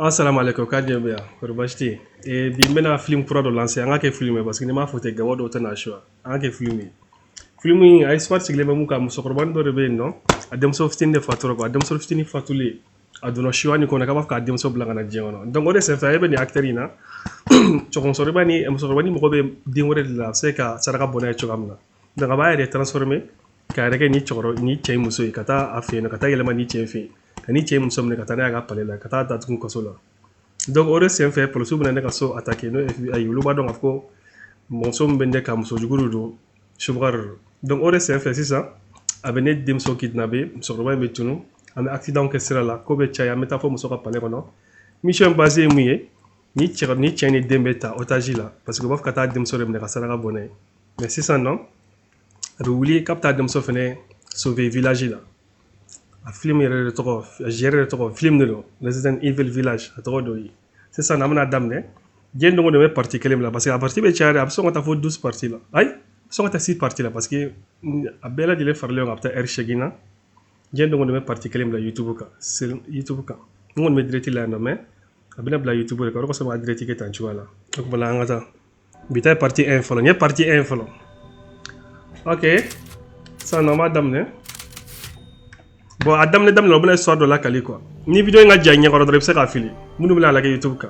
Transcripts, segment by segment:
Assalamu alaikum kadi be ko bashti e bi mena film pro do lancer anga ke filmer parce que ni ma fote gawo do tana choix anga ke filmer filmi ay sport sigle be muka musokorban do be no adem so fitinde fatoro ko adem so fitini fatuli aduno choix ni ko na ka adem so blanga na jengono donc ode se fa be ni actorina chokon so bani em so bani mo be dingore la se ka saraka bona chokamna donc ba ya transformer ka reke ni chokoro ni chey muso kata afeno kata yelema ni chey fi kani chey muso ne kata na ga palela kata ta tun ko solo donc ore se fait pour so bana ka so attaquer no ay lu ba donc afko mon so mbende ka muso juguru do subgar donc ore se fait c'est ça abene dim so kidnappé so roba metunu am accident que sera là ko be chaya métaphore muso ka pale kono mission basé muye ni chero ni chene dembeta otaji là parce que bof kata dim so remne ka sara ka bonne mais c'est ça non abe wuli kapta dem so fene sauver village là a film yere to ko gérer to ko film de Resident Evil Village to do yi c'est ça namna damne jendo ngo de partie kelem là parce que à partir be chare abso ngata fo 12 parties là ay so ngata 6 parties là parce que abela dile farle ngapta shegina jendo ngo de partie kelem là YouTube ka c'est YouTube ka ngo me direct là no mais abena bla YouTube ko so ma direct ke tan chuala ko bala ngata bita partie 1 follow ni partie 1 follow. Ok, ça non madame ne. Bon, Adam ne dame le bon histoire de la Kali quoi. Ni vidéo nga jagné ko do repse ka fili. Munu bla la YouTube ka.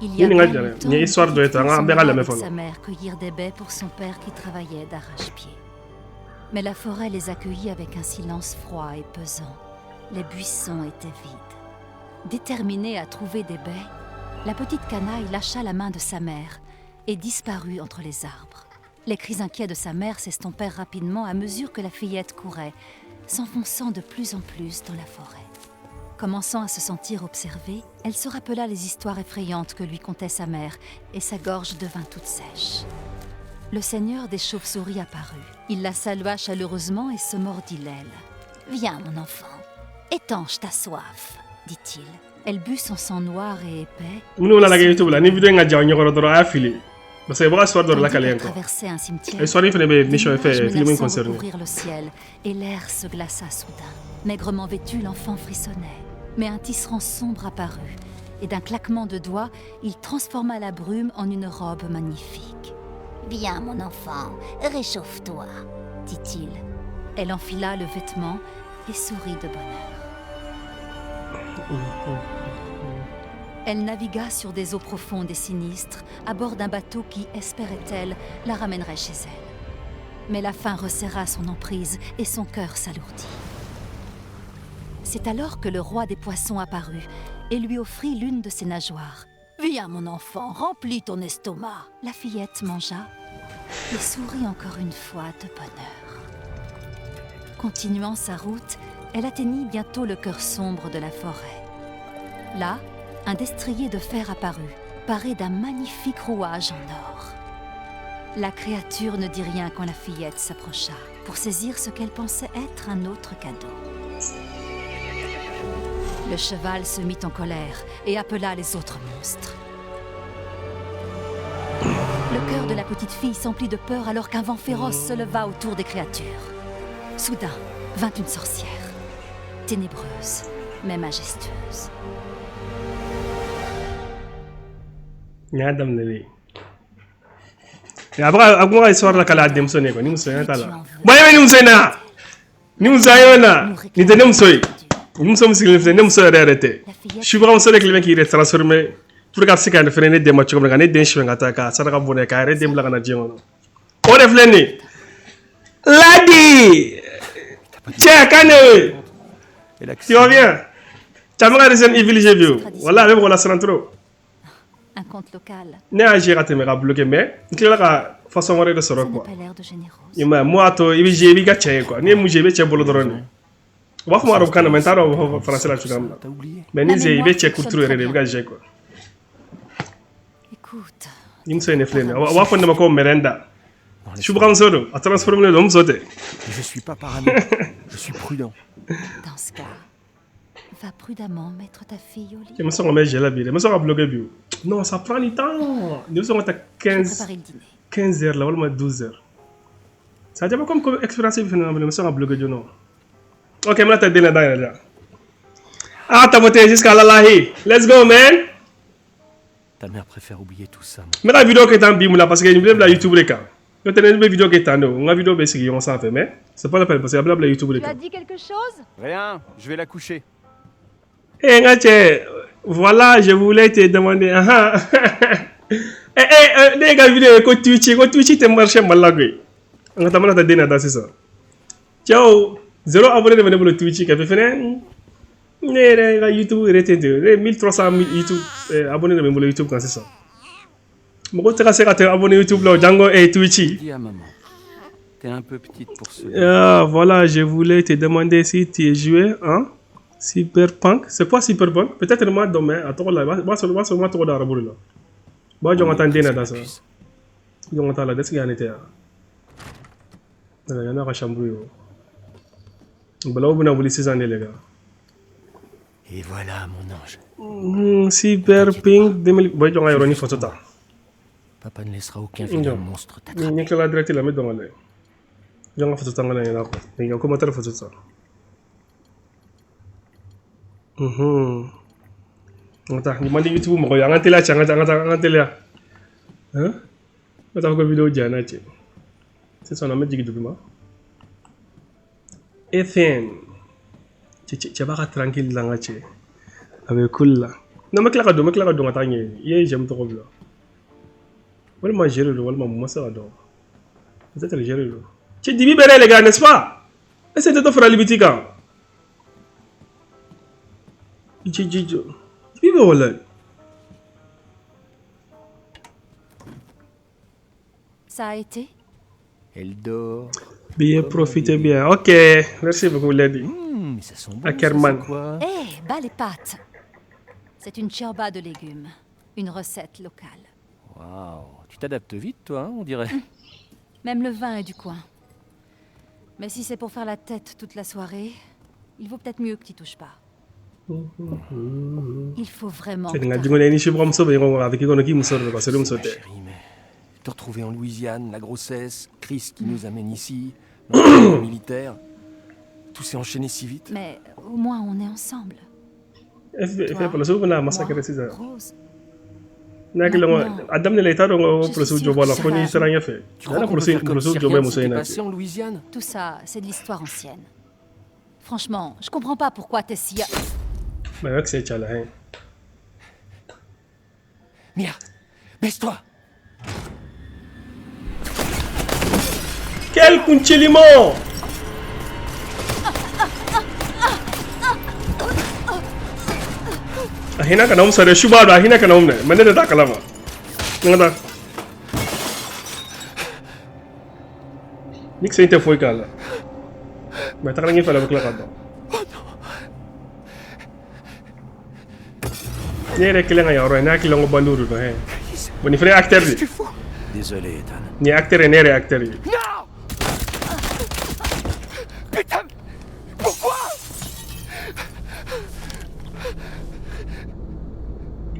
Il y a longtemps, ni histoire de ta nga bera la me sa mère cueillir des baies pour son père qui travaillait d'arrache-pied. Mais la forêt les accueillit avec un silence froid et pesant. Les buissons étaient vides. Déterminée à trouver des baies, la petite canaille lâcha la main de sa mère et disparut entre les arbres. Les cris inquiets de sa mère s'estompèrent rapidement à mesure que la fillette courait, s'enfonçant de plus en plus dans la forêt. Commençant à se sentir observée, elle se rappela les histoires effrayantes que lui contait sa mère, et sa gorge devint toute sèche. Le seigneur des chauves-souris apparut. Il la salua chaleureusement et se mordit l'aile. « Viens, mon enfant, étanche ta soif, dit-il. Elle but son sang noir et épais. Parce que voilà soir de la Kali encore. Et soir il fait des missions fait filming concerné. Ouvrir le ciel et l'air se glaça soudain. Maigrement vêtu, l'enfant frissonnait, mais un tisserand sombre apparut et d'un claquement de doigts, il transforma la brume en une robe magnifique. Viens mon enfant, réchauffe-toi, dit-il. Elle enfila le vêtement et sourit de bonheur. Elle navigua sur des eaux profondes et sinistres, à bord d'un bateau qui, espérait-elle, la ramènerait chez elle. Mais la faim resserra son emprise et son cœur s'alourdit. C'est alors que le roi des poissons apparut et lui offrit l'une de ses nageoires. « Viens, mon enfant, remplis ton estomac !» La fillette mangea et sourit encore une fois de bonheur. Continuant sa route, elle atteignit bientôt le cœur sombre de la forêt. Là, un destrier de fer apparut, paré d'un magnifique rouage en or. La créature ne dit rien quand la fillette s'approcha, pour saisir ce qu'elle pensait être un autre cadeau. Le cheval se mit en colère et appela les autres monstres. Le cœur de la petite fille s'emplit de peur alors qu'un vent féroce se leva autour des créatures. Soudain vint une sorcière, ténébreuse mais majestueuse. Adam ne après agora histoire la kala dem sonné ko ni muso ta la boy ni muso na ni muso ayona ni de nem soy ni muso musil ne nem soy arrêté je suis vraiment seul quelqu'un qui est transformé pour que ça quand freiner des matchs comme ne den chwenga ta ka ça ka bonne ka re dem la kana jengono o def len ni ladi tiens kane tu vas bien Tamara Resident Evil j'ai vu voilà même on la trop. Un conte local. Ne a géré tes méga bloqué mais il a la façon de se quoi. Il m'a moi to il j'ai biga tché quoi. Ne mu j'ai be tché bolo drone. Wa fuma ro kana mentaro français la chugam. Mais ni j'ai be tché culture re biga j'ai quoi. Écoute. Il me sait ne flene. Wa fonna mako merenda. Je suis branzoro, a transformer l'homme sauté. Je suis pas parano, je suis prudent. Dans ce cas, va prudemment mettre ta fille au lit. Je me sens j'ai la vie. Je me sens bloqué bio. Non, ça prend du temps. Nous sommes à 15 heures là, ou 12 heures. Ça dit pas comme expérience finalement, je me sens bloqué non. OK, maintenant t'as donné là. Ah, t'as monté jusqu'à l'Alahi. Let's go, man. Ta mère préfère oublier tout ça. Mais la vidéo qui est en bim là, parce que je vais la YouTube les cas. Je vais une vidéo qui est en haut. La vidéo est sur s'en fait, mais c'est pas la peine parce que la YouTube les Tu as cas. dit quelque chose? Rien, je vais la coucher. Eh, Ngache, voilà, je voulais te demander. Les gars, vidéo, quand Twitch, t'es marché malagui. On t'a demandé de dire ça. Ciao, 0 abonnés de mon Twitch qui a fait faire. YouTube, 1300 YouTube abonnés de mon YouTube quand c'est ça. Moi, tu as abonné YouTube là, Django et Twitch. Dis à maman. T'es un peu petite pour ce. Ah, voilà, je voulais te demander si tu es joué hein? Cyberpunk. C'est quoi Cyberpunk? Peut-être moi demain. Attends là, moi seulement trop d'arabes là. Moi, je m'entends bien dans ça. Je m'entends là, qu'est-ce qu'il y a en été? Il y en a un chambouille. Voilà, vous n'avez pas 6 années, les gars. Et voilà, mon ange. Cyberpunk 2000. Bon, je vais y photo. Papa ne laissera aucun vilain monstre Je t'attraper. vais la directe la mettre dans le. Je vais photo dans le. Il y a un commentaire photo ça. Attends, je m'a YouTube, je vais télé, télé. Hein? Je vais vidéo Diana. C'est son nom de document. FN. Tu vas tranquille là, avec cool là. Non, mais clair, attends, j'aime trop là. Voilà, moi, gérer le voilà, moi, ça va donc. Peut-être gérer le. Tu dis, libéré les gars, n'est-ce pas? Est-ce que tu t'offres la liberté quand? Ça a été? Elle dort. Bien, profitez bien. Ok, merci beaucoup, Lady. Mais ça sent bon. Ackerman. Ça, c'est quoi? Eh, bas les pâtes. C'est une ciorba de légumes. Une recette locale. Waouh, tu t'adaptes vite, toi, hein, on dirait. Même le vin est du coin. Mais si c'est pour faire la tête toute la soirée, il vaut peut-être mieux que tu touches pas. Il faut vraiment. C'est que une t'arrêtes. dingue, ni chibram so, mais avec qui on a qui me sort, parce que Ma me sauter. chérie, mais te retrouver en Louisiane, la grossesse, Chris qui nous amène ici, l'entraînement militaire, tout s'est enchaîné si vite. Mais au moins on est ensemble. Fait pour le souvenir, on a massacré Moi, c'est ça. Rose. Adam ne l'état donc pour le souvenir, voilà, sûre faut que ni ça se va. rien fait. Tu crois qu'on peut faire comme si rien ne s'était passé en Louisiane? Tout ça, c'est de l'histoire ancienne. Franchement, je comprends pas pourquoi t'es si... Mais avec c'est tchala, hein. Mia, baisse-toi! Quel cuncilimo! Ahina kana umsa da shuba da ahina kana umne mane da takalama ngada nik sai te foi kala ma takala ngi fala bakla kada ni rek la nga yoro na ki longo banduru do he boni frère acteur bi Tu es fou! Désolé, Ethan. ni acteur et ne acteur yi Non! Putain! Pourquoi?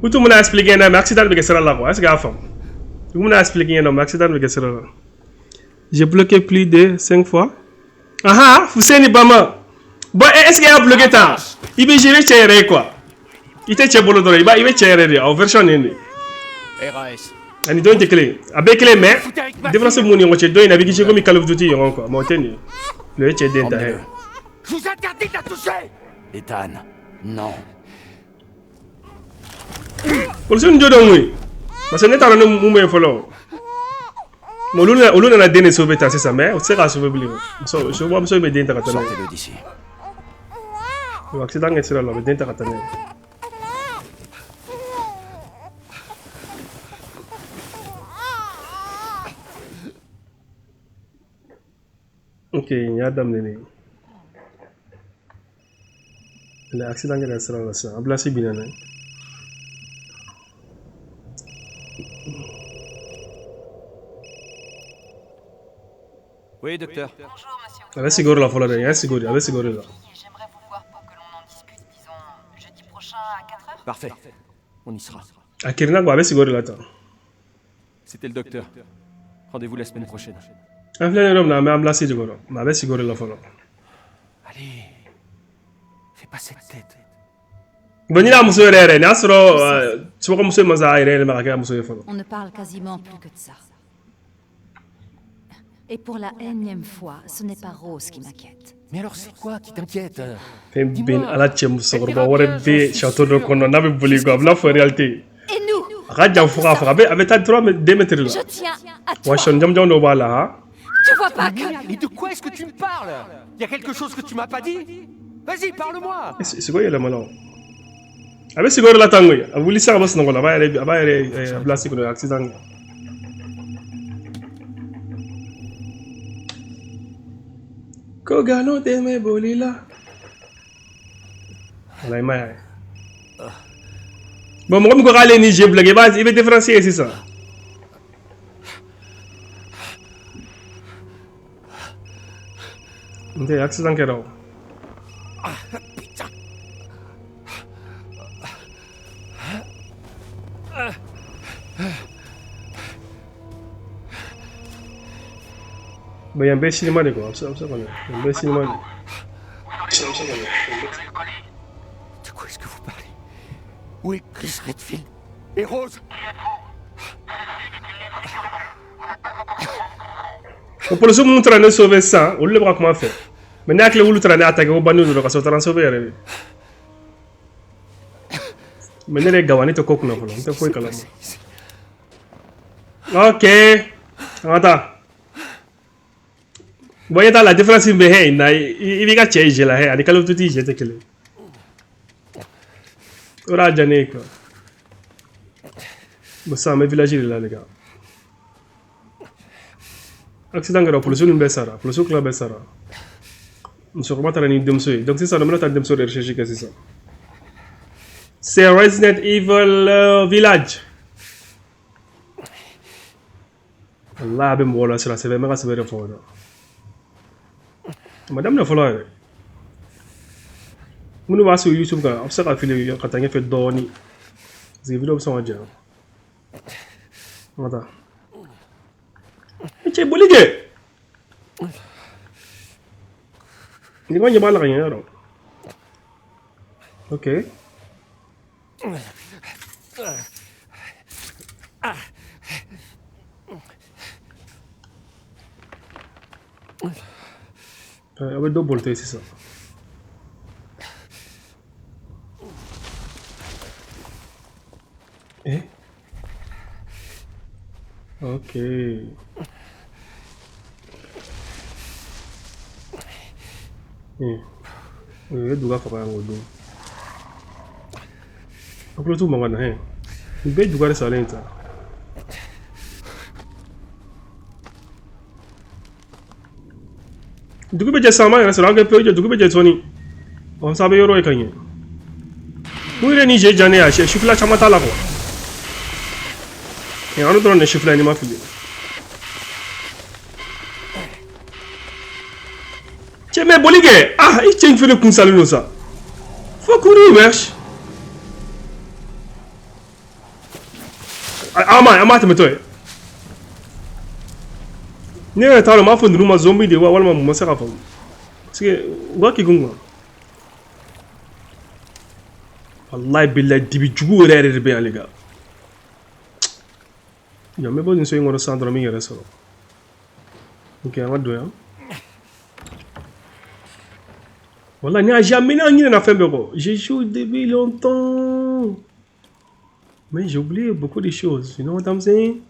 Utu muna expliquer na accident bi ke sera la quoi est-ce que afam tu muna expliquer na accident bi ke sera la j'ai bloqué plus de 5 fois aha Fuseni Bama bon est-ce qu'il a bloqué tant il veut gérer chere quoi il te chebolo dore il va chere de en version ni RAS. ani don te clé avec clé mais différence mon ngo che do ina bigi comme Call of Duty yon quoi mo teni le che denta he Je vous interdis de la toucher! Ethan, non. pour ce njodo ngui parce que neta no mu me follow mo luna na dene sauver ta c'est ça mais c'est pas sauver bli so je vois me denta katana Sortez-le d'ici. le accident est sur la denta katana ok ni adam ne le accident est sur la ça ablasi binana Oui, docteur. Bonjour, monsieur avec sigoro la follow avec sigoro la J'aimerais vous voir pour que l'on en discute, disons, jeudi prochain à 4h. Parfait. On y sera. akirina go avec sigoro la ta C'était le docteur. Rendez-vous la semaine prochaine. en flene rom na me ablasi sigoro ma avec sigoro la follow Allez. Fais pas cette tête. Bonne la muso rere, n'a soro tu vois comme muso maza rere ma ka muso yefo. On ne parle quasiment plus que de ça. Et pour la énième fois, ce n'est pas Rose qui m'inquiète. Mais alors c'est quoi qui t'inquiète? Ben ala che muso ko ba wore be château de kono na be boli go la fo réalité. Et nous? Raja fura fura be avec ta 3 mètres là. Je tiens à toi. Wa shon jam jam no bala ha. Tu vois pas que... Mais de quoi est-ce que tu me parles? Y a quelque chose que tu m'as pas dit? Vas-y, parle-moi. C'est quoi le malon? Avec ce gore la tango ya. Abuli sa bas ngola ba yare blasi ko accident. Ko gano de me bolila. Wala ma. Bon, moi, je vais aller Niger, blague, il va être français, c'est ça. Ok, accident qui est là. Putain. Ben, il y a un bel cinéma, quoi. Il y a un bel cinéma. De quoi est-ce que vous parlez? Où est Chris Redfield? Et Rose? Pour le second, nous allons sauver ça. On ne le voit comment faire. Mais nous allons attaquer au bandeau de la casse. On va sauver. Mais nous allons gagner. Ok. Attends. Voyez la différence il y a change là hein, avec le tout dit j'étais que ora jane quoi. Bon ça mes villages là les gars. Accident grave pour le seul Bessara, pour le seul club Bessara. On se remet à l'indemnisation. Donc c'est ça, le moment d'indemnisation de recherche que c'est ça. C'est Resident Evil Village. Allah ben voilà cela c'est vraiment assez bien fort. Madame la follower. Munu va sur YouTube quand observe à filer quand tu as fait donner. Ces vidéos sont déjà. Attends. Tu es boligué. Il va y avoir rien alors. Ok. Avec deux boltés, c'est ça. Eh? Ok. Duga fa kan godo. Akulu tu mangana he. Be duga sa lenta. Dugu be sama ya sara ga pe dugu be toni. On sabe yoro e kanye. Muire ni je jane ya shifla chamata la ko. E anu don ne shifla ni ma fili. Mais Boligué, ah, il tient fait le coup salut ça. Faut courir, wesh. Ah, tu me toi. N'est pas le mafon de nous, zombie de Wallama, mon sera femme. Parce que, what qui gonga. Allah billah, dibi jugu rere bien, les gars. Il y a même pas une seconde de centre, mais il y a ça. Ok, on va deux, hein. Voilà, il n'y a jamais fait de j'ai joué depuis longtemps. Mais j'ai oublié beaucoup de choses. You know what I'm saying?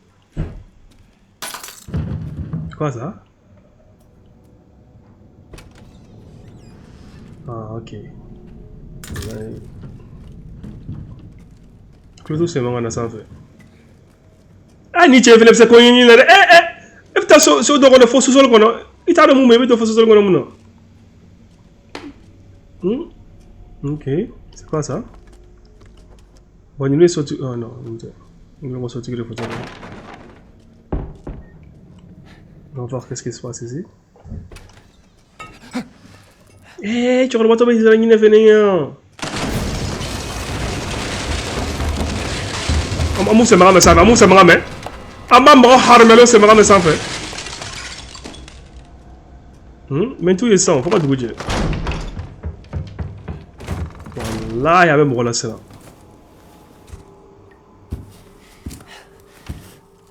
C'est quoi ça? Ah, ok. Clôture, c'est marrant, ça en fait. Ah, ni tu es venu, c'est quoi? Eh, putain, c'est au dos de faux sous-sol qu'on a. Il t'a remué, mais de faux sous-sol qu'on a. Ok, c'est quoi ça? Bon, il est sorti. Oh non, il va sortir les photos. On va voir qu'est-ce qui se passe ici. Eh, tu regardes pas, mais il y a rien. Amou, c'est marrant, mais ça va. Amou, c'est marrant, mais. Amam, harmelo, c'est marrant, mais ça en fait. Mais tout est ça, faut pas te bouger. Wallahi a bɛ mɔgɔ la siran.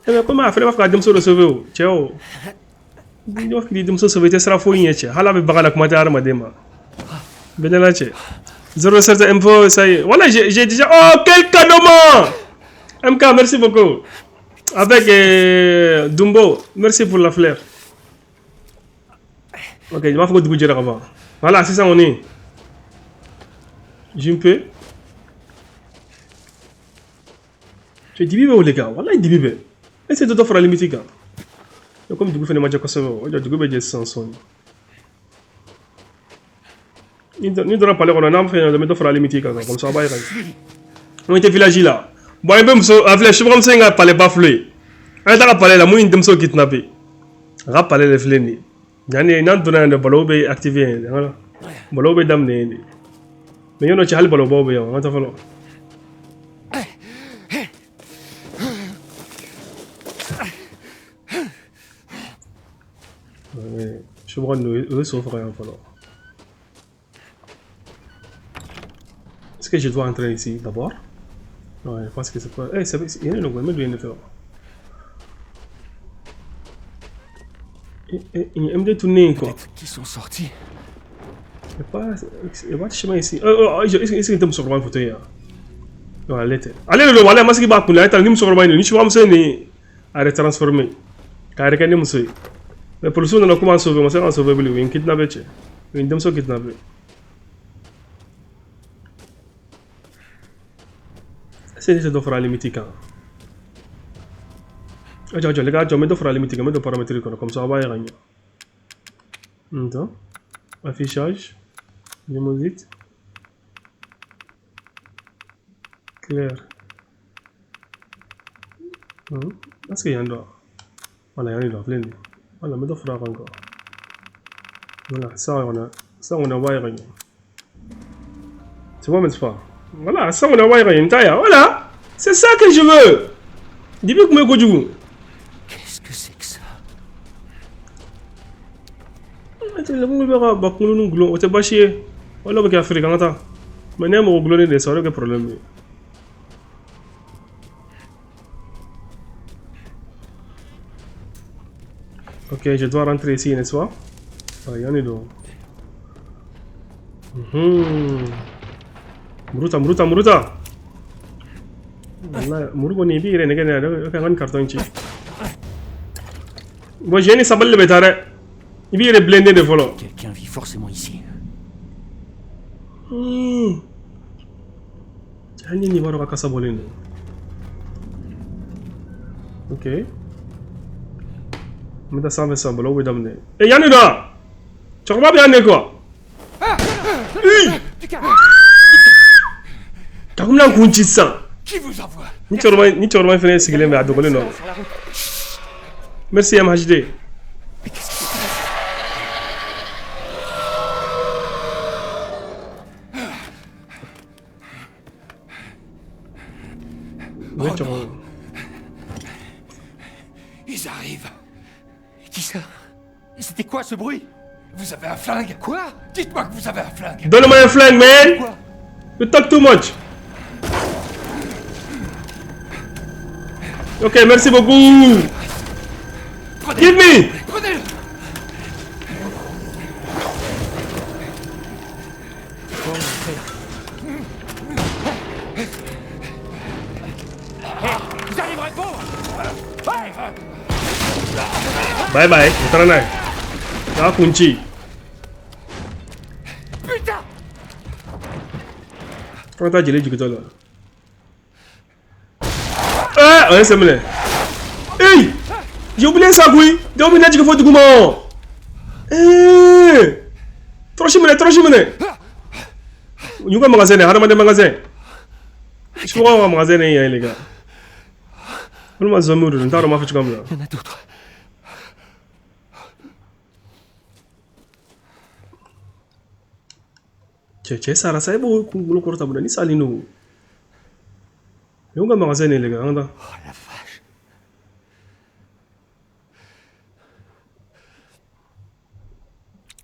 Mais comment a fɛnɛ b'a fɛ ka denmuso dɔ sauver o cɛ o. N'i b'a fɛ k'i denmuso sauver i tɛ sira foyi ɲɛ cɛ hali a bɛ bagan la kuma tɛ hadamaden ma. Bɛɛ la cɛ. 07 info ça y est. Voilà j'ai déjà oh quel cadeau MK merci beaucoup. Avec Dumbo merci pour la fleur. Ok je b'a fɔ ko dugu jɛra ka ban. Voilà sisan kɔni. Je peux. Tu dibi bɛ o de kan wallahi dibi bɛ. Est-ce que dɔ fara limite kan. Comme dugu fɛnɛ ma jɛ kosɛbɛ o ja dugu bɛ jɛ sisan sɔɔni. Ni donna palais kɔnɔ n'an fɛ yan dɔ fara limite kan comme ça a b'a ye ka ɲɛ. On était village là. Bon i bɛ muso a filɛ subamuso in ka palais bafoué. An taga palais la mun ye denmuso kidnappé. A ka palais de filɛ nin ye. Yani n'an donna yan de balawu bɛ activé yen voilà. Balawu bɛ daminɛ yen de. Mais y'o cɛ hali balawbaw bɛ yan an ka taa fɔlɔ. Je crois que so faga yan fɔlɔ. Est-ce que je dois entrer ici d'abord? Ouais, je pense que c'est pas. Eh, c'est il y a une mais il y a une faire. Il aime de tourner quoi. Qui sont sortis. Il y a pas de chemin ici. Est-ce que tu me sur le fauteuil? Non, allez. Allez le voilà, moi ce qui va couler, attends, ni me sur le bain, ni tu vas me faire ni à retransformer. Car il y a des monsieur. Mais pour le soir, on a commencé à sauver, on s'est sauvé, il kidnappé, il dem so kidnappé. C'est ça d'offrir à limiter quand. Les gars, je mets d'offrir à limiter, je mets de paramétrer comme ça, on va y gagner. Affichage, limousine, clair. Est-ce qu'il y a un doigt? Voilà, il y a un doigt plein. Voilà, mais d'offrir encore. Voilà, ça on a va y gagner. C'est bon, mais c'est pas. Voilà, ça on a va y gagner. Voilà, c'est ça que je veux. Dis-moi comment je joue. Qu'est-ce que c'est que ça? Le monde verra bakulu nous glon, on te bâcher. Voilà, parce qu'Afrique, on attend. Maintenant, on va glonner des soirées, quel problème? Ok, je dois rentrer ici, n'est-ce pas? Ah, y'en est donc. Muruta. Voilà, Muruta n'est pas il y a un carton ici. Bon, j'ai une sabelle de bétare. Il y a des blindés de volant. Quelqu'un vit forcément ici. J'ai un niveau de casabolino. Ok. Mais t'as ça, mais ça, là où est d'amener. Eh, y'en est là! Tu comprends bien, quoi? T'as comme là un coup de sang. Qui vous envoie? Ni tu auras fini ce qu'il est, mais à doubler, non. Merci, MHD. Ils arrivent. Qui ça? C'était quoi ce bruit? Vous avez un flingue? Quoi? Dites-moi que vous avez un flingue. Donne-moi un flingue, man. Quoi? You talk too much. Ok, merci beaucoup. Give me. Prenez-le. Vous allez me répondre. Bye bye, utara na kunci. Putain! Comment t'as gelé du côté là? Ah, ouais, c'est bon. Hey! J'ai oublié ça, oui! J'ai oublié que faut du gourmand! Eh! Trop chimé! Il y a un magasin, il y a un magasin. Je crois qu'il y a un magasin, les gars. Il y a un zombie, il y a un magasin. Il y en a d'autres. Cek Sarah saya bawa kumpul kota muda ni salino. Yung ka magasin les gars, Oh la vache.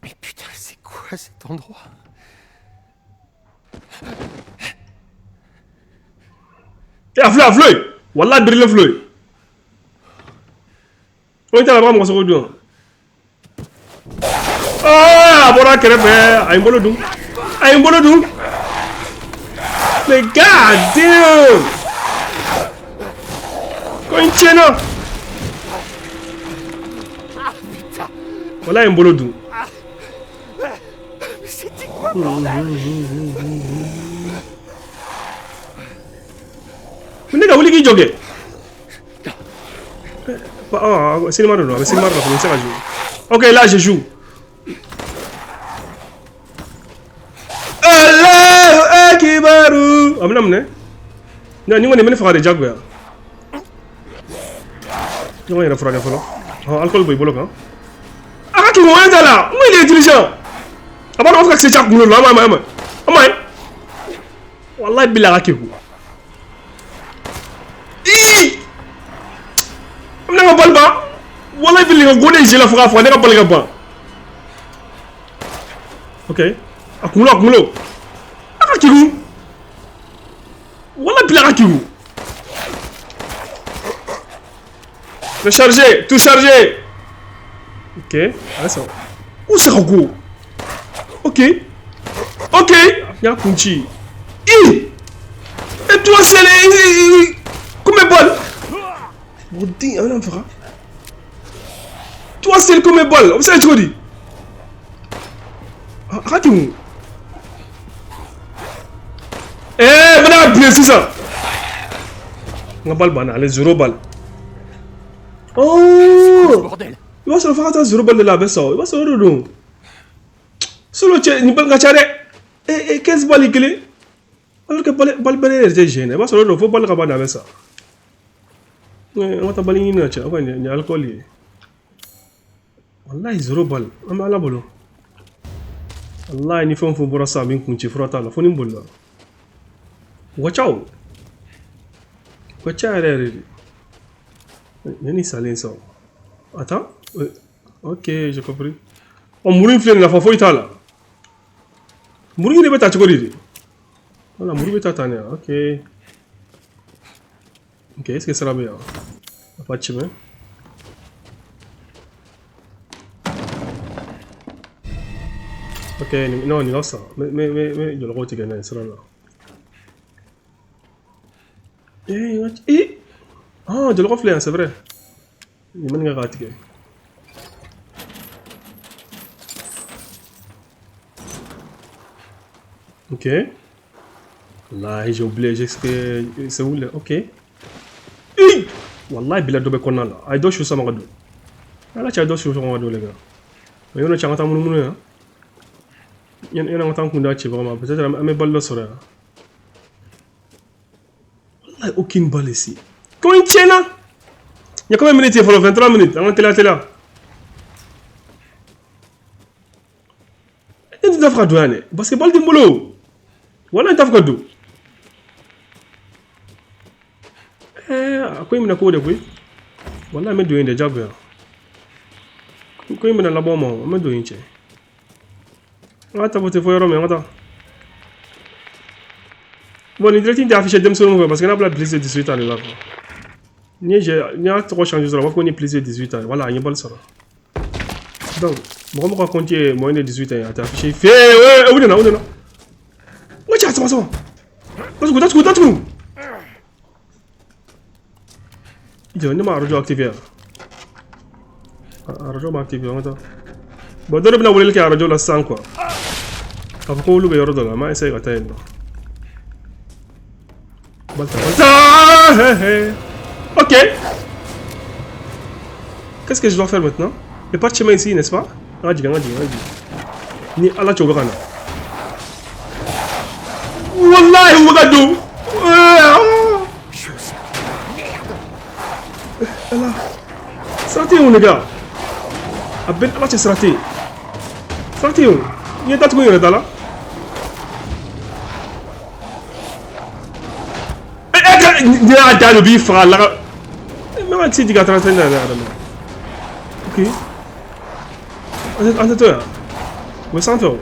Mais putain, c'est quoi cet endroit? Et à fleu. Wallah, brille fleu. On est à la bras, on se ah, voilà, I'm gonna do. Mais god damn! Continue. Voilà, I'm gonna do. C'était quoi, bordel? Mais les gars, vous voulez jogger? Ah, c'est le marron, c'est le marron, c'est le marron. Ok, là je joue. Allahu Akbaru. Amna mne. Na ni ngone men fa de jagwa. Ni ngone fa de folo. Ah alcool boy bolo kan. Ah ki mo enda la. Mo il est intelligent. Aba no fa se chak mulo la ma. Amay. Wallahi billahi akiku. Amna nga balba. Wallahi billahi ngo de jela fa fa ne ka balga ba. Ok. Accumulo. Akiku. Voilà, pile Akiku. Recharger, tout chargé. Ok, ah ça. Où c'est Rago? Ok. Y'a Kunchi. Et toi, c'est les. Comme balle. Bordin, on en fera. Toi, c'est le comme balle. Vous savez ce que je dis? Akiku. Eh, madame, bien c'est ça. On balle banane, les 0 balles. Oh, Bordel. il va se faire attendre 0 balles de la baisse. Il va se faire redon. Solo tché, ni pas gâcher. Et 15 balles il clé. Alors que balle était gêné. Il va se redon, faut balle cabane avec ça. On va t'aballer une note. On va y alcool. Wallahi 0 balles. On va la bolo. Wallahi ni faut boire ça, bien qu'on t'y frotte là. Faut ni bolle là. Watch out. Il y a une saline ça. Attends. Ok, j'ai compris. On mourit une fleur, la fois là. Mourir n'est pas ta chocolat. Voilà, mourir est ta tania. Ok. Ok, est-ce que ça va bien? Pas de chemin. Ok, non, il y a ça. Mais, je le retire, c'est là. Ah, de le reflet, c'est vrai. Il m'a raté. Ok. Là, j'ai oublié, c'est où là? Ok. Wallah, il a doublé qu'on a là. Il doit choisir ma gado. Là, tu as deux choses à les gars. Mais on a changé ta moune. Il y a un temps qu'on a vraiment. Peut-être que mes balles là seraient. Aucune balle ici. Comment il tient là? Il y a combien de minutes? Il faut 23 minutes. On est là. Il y a des affaires douanes. Parce que balle de boulot. Voilà, il y a des affaires douanes. À quoi il m'a coupé depuis? Voilà, il m'a donné des jobs. Quoi il m'a donné la bombe? Il m'a donné. Attends, tu faut y remettre. Attends. Bon, il est affiché de me parce qu'il y a plus de 18 ans là. Il y a trop changé sur la voie qu'on est plus de 18 ans. Voilà, il y a pas le ça. Donc, bon, on va compter moins de 18 ans. T'as affiché. Fais, ouais, où est-ce que là? Ouais, tiens, ça va. That's good. Il y a une radio activée. Radio activée, attends. Bon, de repente, on va aller à la radio la 100 quoi. Après, on va aller à la radio là, mais essaye d'atteindre. Ok. Qu'est-ce que je dois faire maintenant? Le pas de chemin ici, n'est-ce pas? Regarde. Ni Allah Chogana. Wallahi, Ouagadou. Allah. Srati où les gars? Abel Allah Srati. Srati où? Il y a d'autres gens là. Il y a un bif là. Mais on dit que tu as traité là. Ok. Attends. Mais sans toi.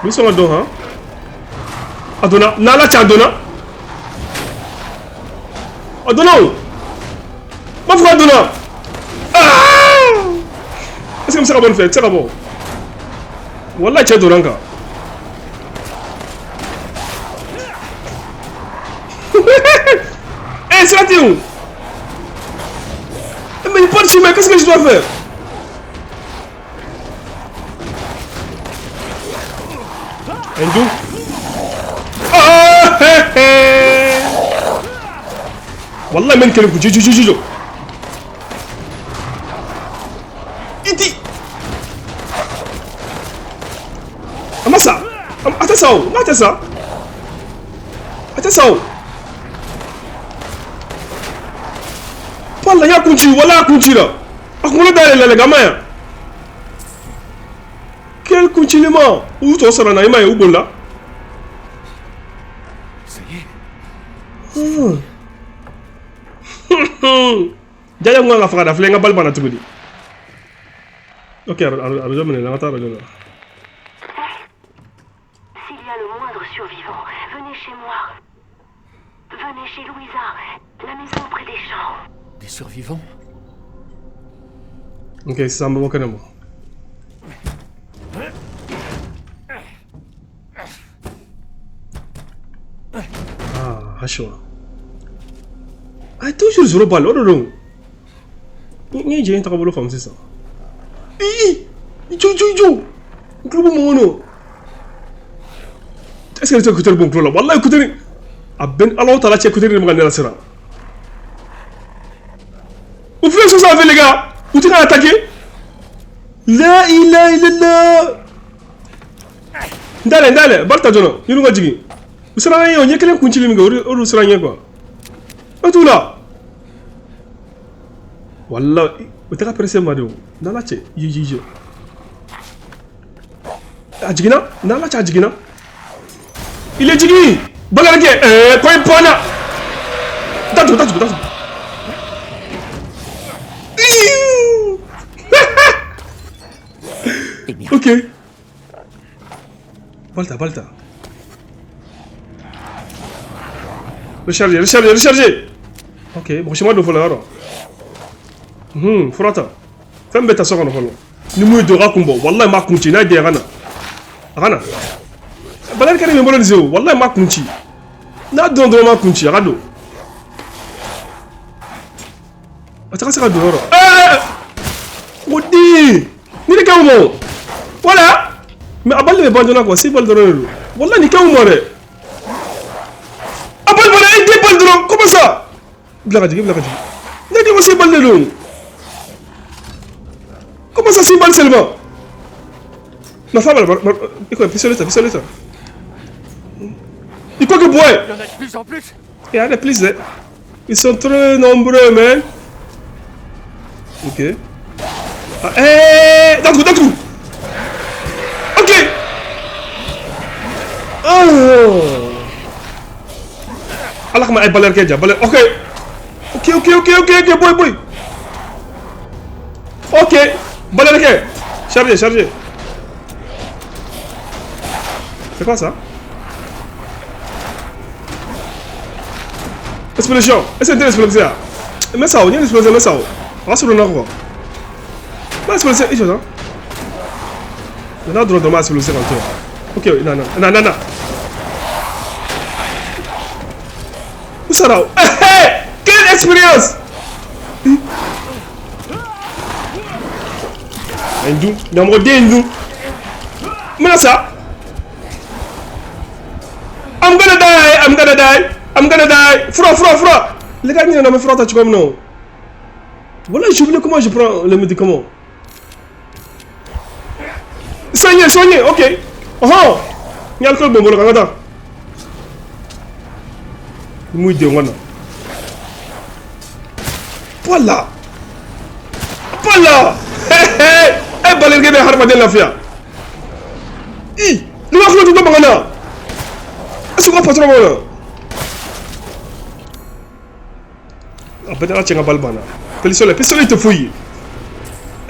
Nous sommes à Doha. Adona. Nala Chadona. Oh, Donna! Ma foi, Donna! Ah! Est-ce que c'est la bonne fête? C'est la bonne. Wallah, tu es Doranka. Eh, c'est la tienne! Mais il part chez moi, qu'est-ce que je dois faire? Endou? Ah! Wallah, men kele ku juju. Iti! Amasa! Attention! Attention! Wallah, ya kunci, wallah kunci là! Akumula dale la gamin! Quel continuement! Où tu seras na ima où bon là? Ça y est. Jaya nga faka da flenga bal bana tugudi. Ok, arjo mene la ngata rajo. S'il y a le moindre survivant, venez chez moi. Venez chez Louisa, la maison près des champs. Des survivants? Ok, ça me manque moi. Ah, Hashwa. Ah, toujours sur le ballon, non? Ni j'ai un tableau comme c'est ça. Ijo. Club mono. Est-ce que tu écoutes le bon club là? Wallah écoutez. Ah ben alors t'as la check écouter le magasin là sera. Vous faites ça avec les gars? Vous t'es attaqué? La ilaha illallah. Dale, balta jono. Yuru nga jigi. Usara yo nyekele kunchili mi go oru usara nyeko. Tout là. Wallah, vous t'es apprécié Mario. Dans la tête, yo. Ajigina? Dans la tête, Ajigina? Il est jigi! Bagarake! Quoi il prend là? Datu. Ok. Balta. Recharger. Ok, bon, chez moi, il faut alors. Frata. Fais un bête à ça, ni mu de rakumbo. Wallah, ma kunchi, na de rana. Balal kare me bolon zeo. Wallah, ma kunchi. Na don ma kunchi, rado. Ataka ça dehors. Odi! Ni le kawo. Voilà. Mais abal le bandona quoi, c'est bal de Wallah, ni kawo more. Abal bala ay de bal de comment ça? Blagadi. N'est que c'est bal de l'eau. Comment ça, c'est mal seulement? Ma femme, il quoi, pistolet. Il quoi que bois? Il y en a de plus en plus. Il y en a plus, hein. Ils sont très nombreux, man. Ok. Ah, d'un coup. Ok. Oh. Allah ma ay baler keja, baler. Ok, boy. Ok. Baler ke. Chargez. C'est quoi ça? Explosion. Est-ce que c'est une explosion? Mais ça, il y a une explosion, mais ça. On va se le quoi. Mais explosion, il y a ça. Il y a un drone de masse explosion en tout. Ok, non. Où ça là? Hey! Quelle expérience! Indou, Indou. Mais ça? I'm gonna die. Froid. Les gars, ils n'ont pas froid, tu comme non. Voilà, j'ai oublié comment je prends le médicament. Soigner, ok. Oh, il y a le club de mon regard. Mouille de Wana. Voilà. Eh, balai gede har madel lafiya. Ni ma flo to bangana. Asu ko patron wala. Abeda chenga balbana. Pistolet te fouille.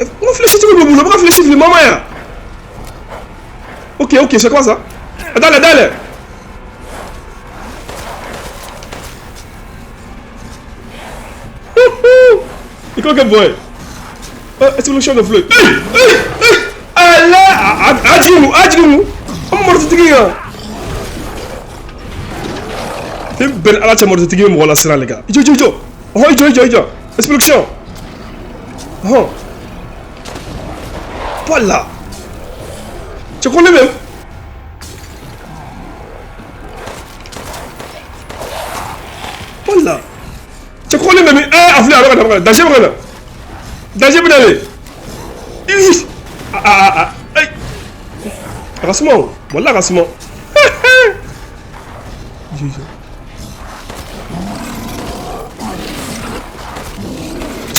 On fléchit sur le boulot, on fléchit sur le maman ya. Ok, c'est quoi ça? Dale. Il croit que boy. Explosion de fleur. Allah! Adjumou! On m'a mordu de ben ala cha mordu de mo la sera les gars. Jo. Oh, jo. Explosion. Oh. Voilà. Tu connais même? Voilà. Tu connais même? Afle, alors, danger d'aller. Aïe. Rasement. Voilà, rasement.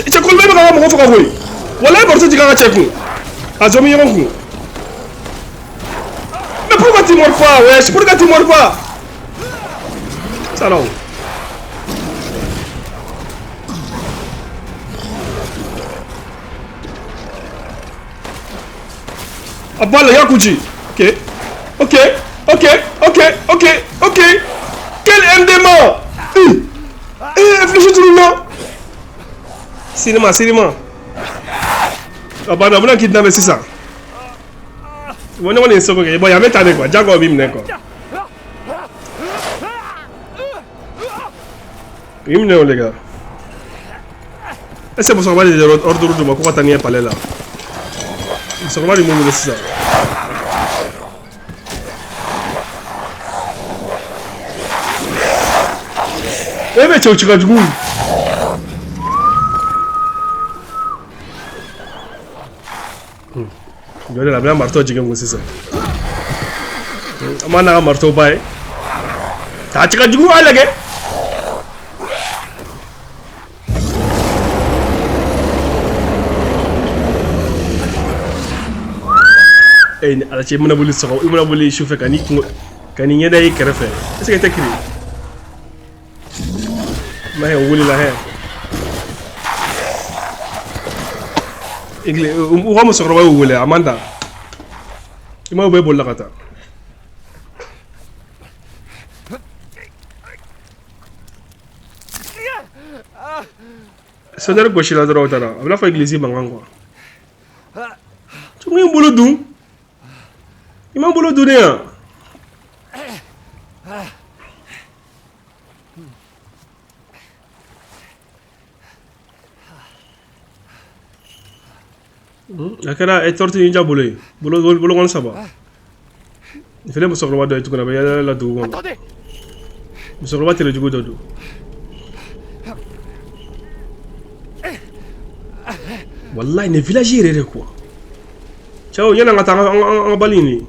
Tu connais même quand on va faire. Voilà, pour ça, tu vas checker. Azomi Yonkou. Mais pourquoi tu mords pas, wesh? Pourquoi tu mords pas? Ça non. Abala Yakuji. Ok. Quel MDMA? Réfléchis tout le monde. Cinéma. Abana, vous n'avez kidnappé, c'est ça. Vous n'avez pas sauvé. Bon, il y a mettre quoi. Jago bim neko. Bim ne les gars. Est-ce que vous savez les ordres de ma quoi tanier palais là? Vous savez les mots de ça. Eh mais tu vas du coup. Je vais la marteau de c'est ça. Je vais marteau pas. Tu as du coup à la gueule. Eh, ala ci mëna boli soxo mëna boli chauffé kani ñe day kéré est-ce que t'es écrit ma wuli la hé igle o xamu soxro way wulé amanda ima bay bol la kata sodar gauche la droite là abla fa église bangango tu me bolo dou ima bolo dou né akara e torti ni jabulé bolo ngon saba il fallait me sortir de tout qu'on avait là dou me sortir télé du godo wallahi ne village rere quoi ciao yana ngata nga balini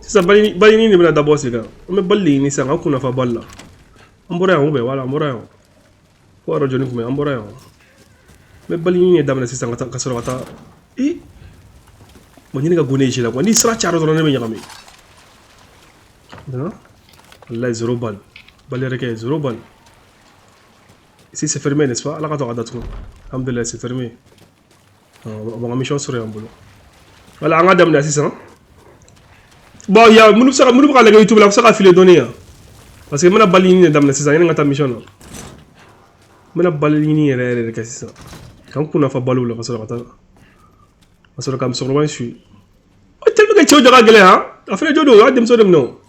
sisa balini ni bena d'abord c'est là mais balini ça nga kuna fa balla ambora on be wala ambora on ko ro joni ko me ambora on mais balini ni damna sisa ngata kasoro ngata mo ni nga goné ci la ko ni sra ciaro do ne me ñami non wallahi zéro balle balle rek zéro balle ici c'est fermé n'est-ce pas la ka to adatu alhamdulillah c'est fermé bon mission sur un boulot voilà on a demandé assistant bon il y a mënu pas la YouTube la ça filer données parce que mëna balini dam na assistant nga ta mission no mëna balini rere rek assistant quand kuna fa balu la parce que comme sur le suis o tellement que tu dois régler hein affaire jodo ya dem so dem no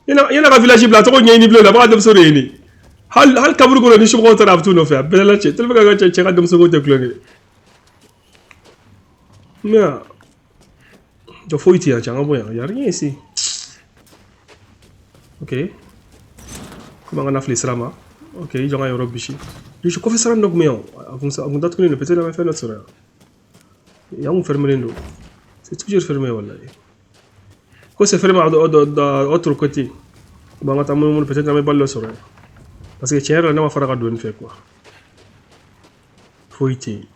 yana ka village bla to ko ñey ni bleu la ba dem so réuni hal kabru ko ni su ko tara tout no faire bela ci tellement que ci dem so ko te cloné mais je faut y tirer il y a rien ici ok comment on a fait ça là ok ils ont un euro bichi je confesse ça donc mais on date que ne peut-être la faire notre soeur il y a un fermé l'eau c'est toujours fermé wallahi quand c'est fermé de l'autre côté bon on attend peut-être la balle soeur parce que tiens là on va faire un fait quoi faut y tirer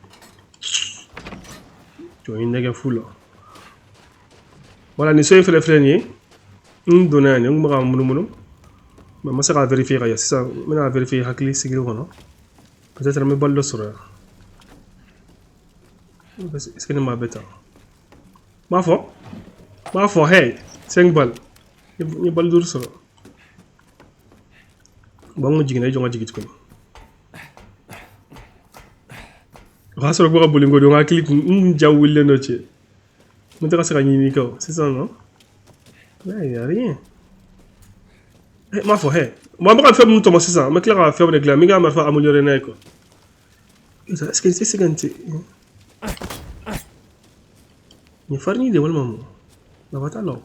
tu as une nègre foule voilà ni soy fele freinier donna ni ngma munu mais ma sera vérifier ya c'est ça mena vérifier hakli sigil wono peut-être me ballo sur est-ce que ne m'a bêta ma fo hey 5 balles ni bal dur sur ba mo jigine jonga jigit ko Rasoro kwa bolingo do nga clip njawule noche. Mutaka sera nyini ko, c'est ça non? Ouais, y a rien. Eh, ma foi, hey. Moi, je vais faire mon tour, c'est ça. Je vais faire mon éclair. Je vais faire améliorer les quoi. Est-ce que c'est quand il faut ni de maman. La bataille là.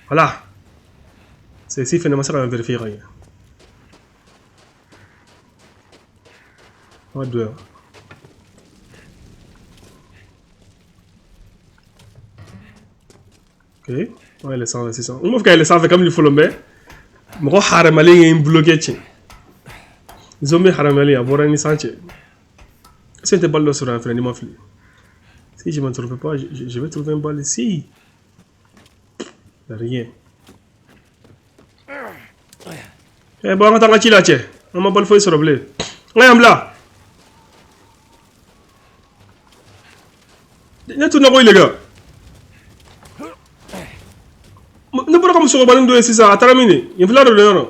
Voilà. C'est ici finalement ça va vérifier rien. On va deux. Ok. Ouais, les 100, c'est ça. On va faire les 100 comme il faut le mettre. Je vais faire un bloqué. Zombie haramali à Borani Sanchez. C'était balle sur un frein de ma fille. Si je ne m'en trouve pas, je vais trouver une balle ici. Il n'y a rien. Eh bon, on attend la chila, tché. On m'a balle fouille sur le blé. Ouais, on là. Il y a tout le monde, les gars. Ne pas comme sur le ballon de 6 ans, à terminer. Il faut la redonner.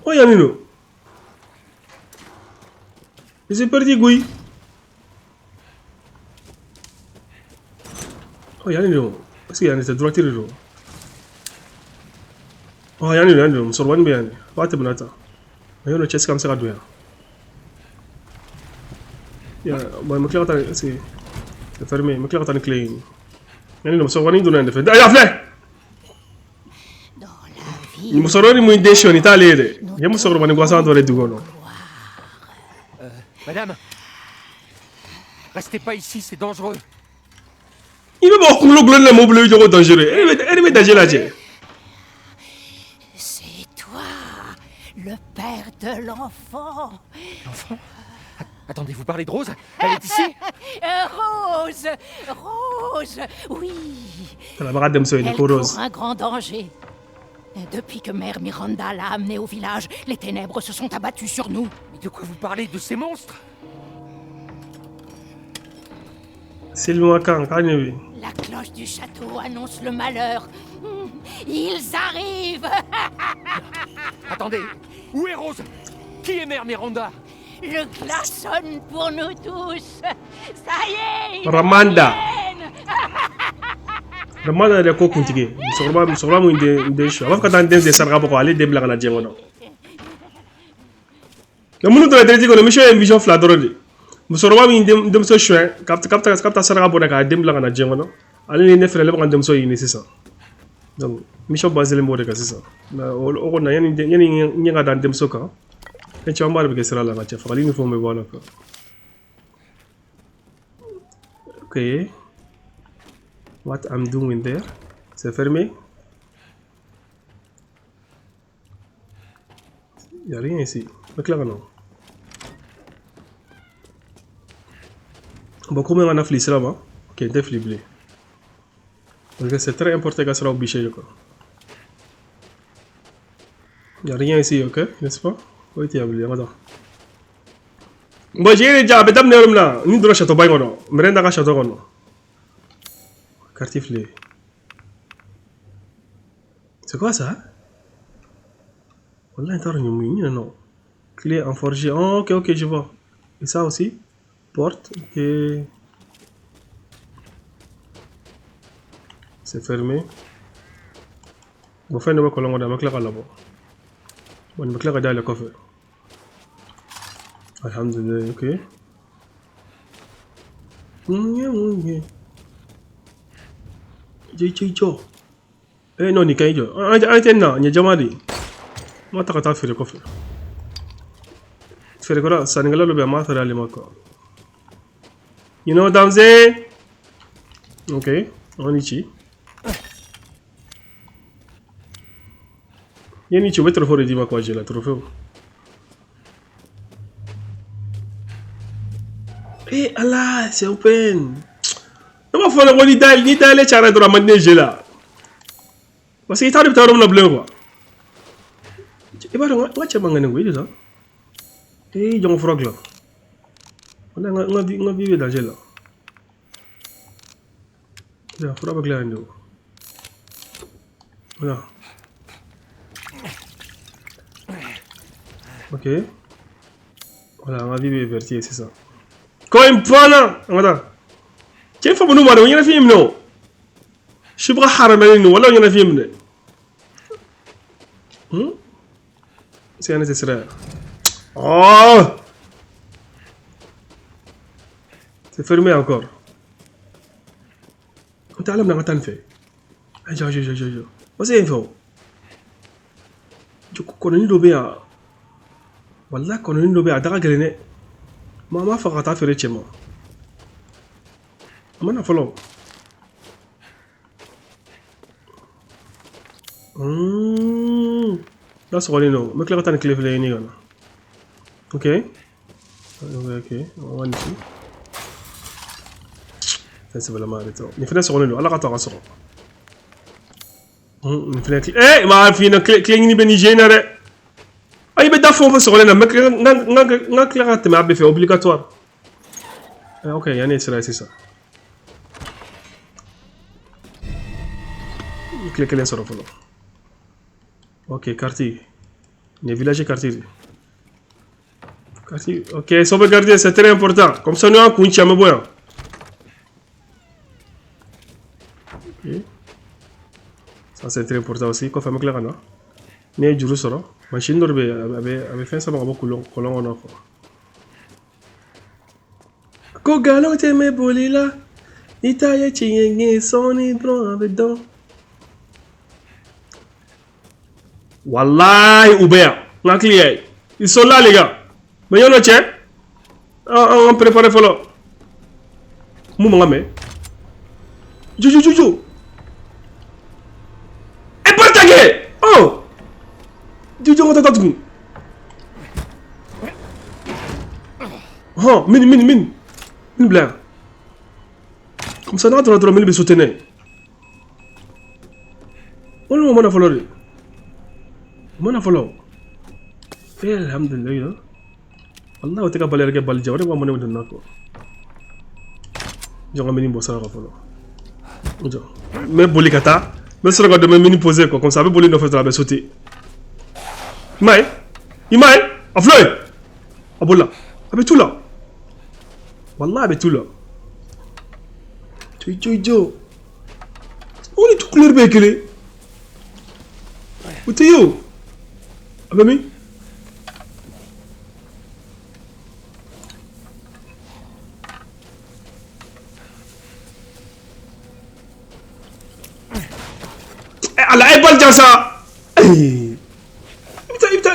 Oh, il y a une. C'est parti, Gouy. Oh, il y a une. Est-ce qu'il y a une droite tirée? Oh, il y a une. Je suis bien. Pas de bonata. Il y a une chest comme ça à deux. Il y a. Bon, je vais c'est fermé. Je vais faire clé. Il y a une. Je suis bien. Il y a flé. Il me sort une décision en Italie. Il me sort une boisson de Redugono. Madame, restez pas ici, c'est dangereux. Il veut beaucoup le mobile de dangereux. Elle est dangereuse. C'est toi, le père de l'enfant. L'enfant? Attendez, vous parlez de Rose? Elle est ici? Rose, Rose, oui. La barade de Monsieur Elle court Rose. un grand danger. Depuis que Mère Miranda l'a amenée au village, les ténèbres se sont abattues sur nous. Mais de quoi vous parlez? De ces monstres? C'est le Macan, quand il La cloche du château annonce le malheur. Ils arrivent. Attendez, où est Rose? Qui est Mère Miranda? Le glaçonne pour nous tous. Ça y est. Ramanda. Ramanda de ko kuntige. Musorba mu inde show. Afka tan den de sarga boko ale de blaga na jengono. Le munu to de ko mission vision fladorodi. Musorba mu inde dem so show. Kapta sarga bona ka dem blaga na jengono. Ale ne frele ba dem so yini c'est ça. Donc mission basile mo de ka c'est ça. Na o na yani nga dan dem so ka. Et tu vas voir que sera là, tu vas il faut me voir là. Ok. What I'm doing there? C'est fermé. Il n'y a rien ici. Donc là, non. Bon, comment on a flissé là-bas? Ok, on a flissé. Donc c'est très important que ça soit obligé. Il n'y a rien ici, ok? N'est-ce pas? Oui, tu as oublié, madame. Bon, j'ai déjà, madame, nous là, nous devons château bain, non? Merenda ka château, non? Cartiflé. C'est quoi ça? Voilà, non. Clé en forgé. Oh, ok, je vois. Et ça aussi? Porte, ok. C'est fermé. Bon, fin de ma colonne, on a ma clé là-bas. Bon, ma clé dans le coffre. Alhamdulillah, ok. Jicho. Eh non, ni kaijo. Antenna, ni jamadi. Ma takata fere coffre. Fere kora, saningala lo be ma fere ali mako. You know what I'm saying? Okay, onichi. Yeni ci mettere fuori di ma qua c'è la trofeo. Eh, Allah, c'est open. Non ma fona woni dal ni dal ci ara dura man neige là. Parce que tawde tawdo na bleu quoi. E ba nga ci bangane ngoy ça. Eh, jong frog là. On a nga vive danger là. Ya, frog avec la ndo. Voilà. Ok. Voilà, ma vie est vertie, c'est ça. Quand il me prend là, attends. Tiens, faut nous voir, on y a un film, non? Je suis pas haramé, nous, voilà, on y a un film. C'est nécessaire. Oh! C'est fermé encore. On t'a l'air d'en fait. Je. What's info? Je connais l'obé à. Wallah, connais l'obé à Daragalene. Maman fa ta fere chema. Mana follow. That's what you know. Me clear tan cliff lay ni gana. Okay. Okay. One two. C'est vraiment arrêté. Ni fene sokone lo. Ala ka to ka sokon. Ni fene eh ma fina clean ni beni généré. Aïe, mais d'affaires, on va se relayer. Mais clairement, mais c'est obligatoire. Ok, il y a une c'est ça. Cliquez sur le follow. Ok, quartier. Les villages quartier. Quartier. Ok, sauvegarder, c'est très important. Comme ça, nous avons un coup de bois. Ok. Ça, c'est très important aussi. Quoi, femme claire, non? Né juru soro machine dorbe abe fin sama ko kolon ono ko ko galon te me bolila ita ye chinye soni dron abe don wallahi ubea ngakliye ils sont là les gars mais yono che on prépare follow mu ngame juju e partage oh Juju ngata tatu. Oh, min blanc. Comme ça, notre droit de soutenir. On le moment à falloir. Mon follow. Alhamdulillah. Allah wa taka baler ke bal jawre wa mone wudna ko. Jonga mini bossa ko follow. Ojo. Mais boli kata, mais sera ko de mini poser ko comme ça be boli no fa sauter. Imai, afloi, aboula, abetula, wallah abetula. Jo, on est tout clair békelé. Où t'es yo? Abami? Allah est pas le ça.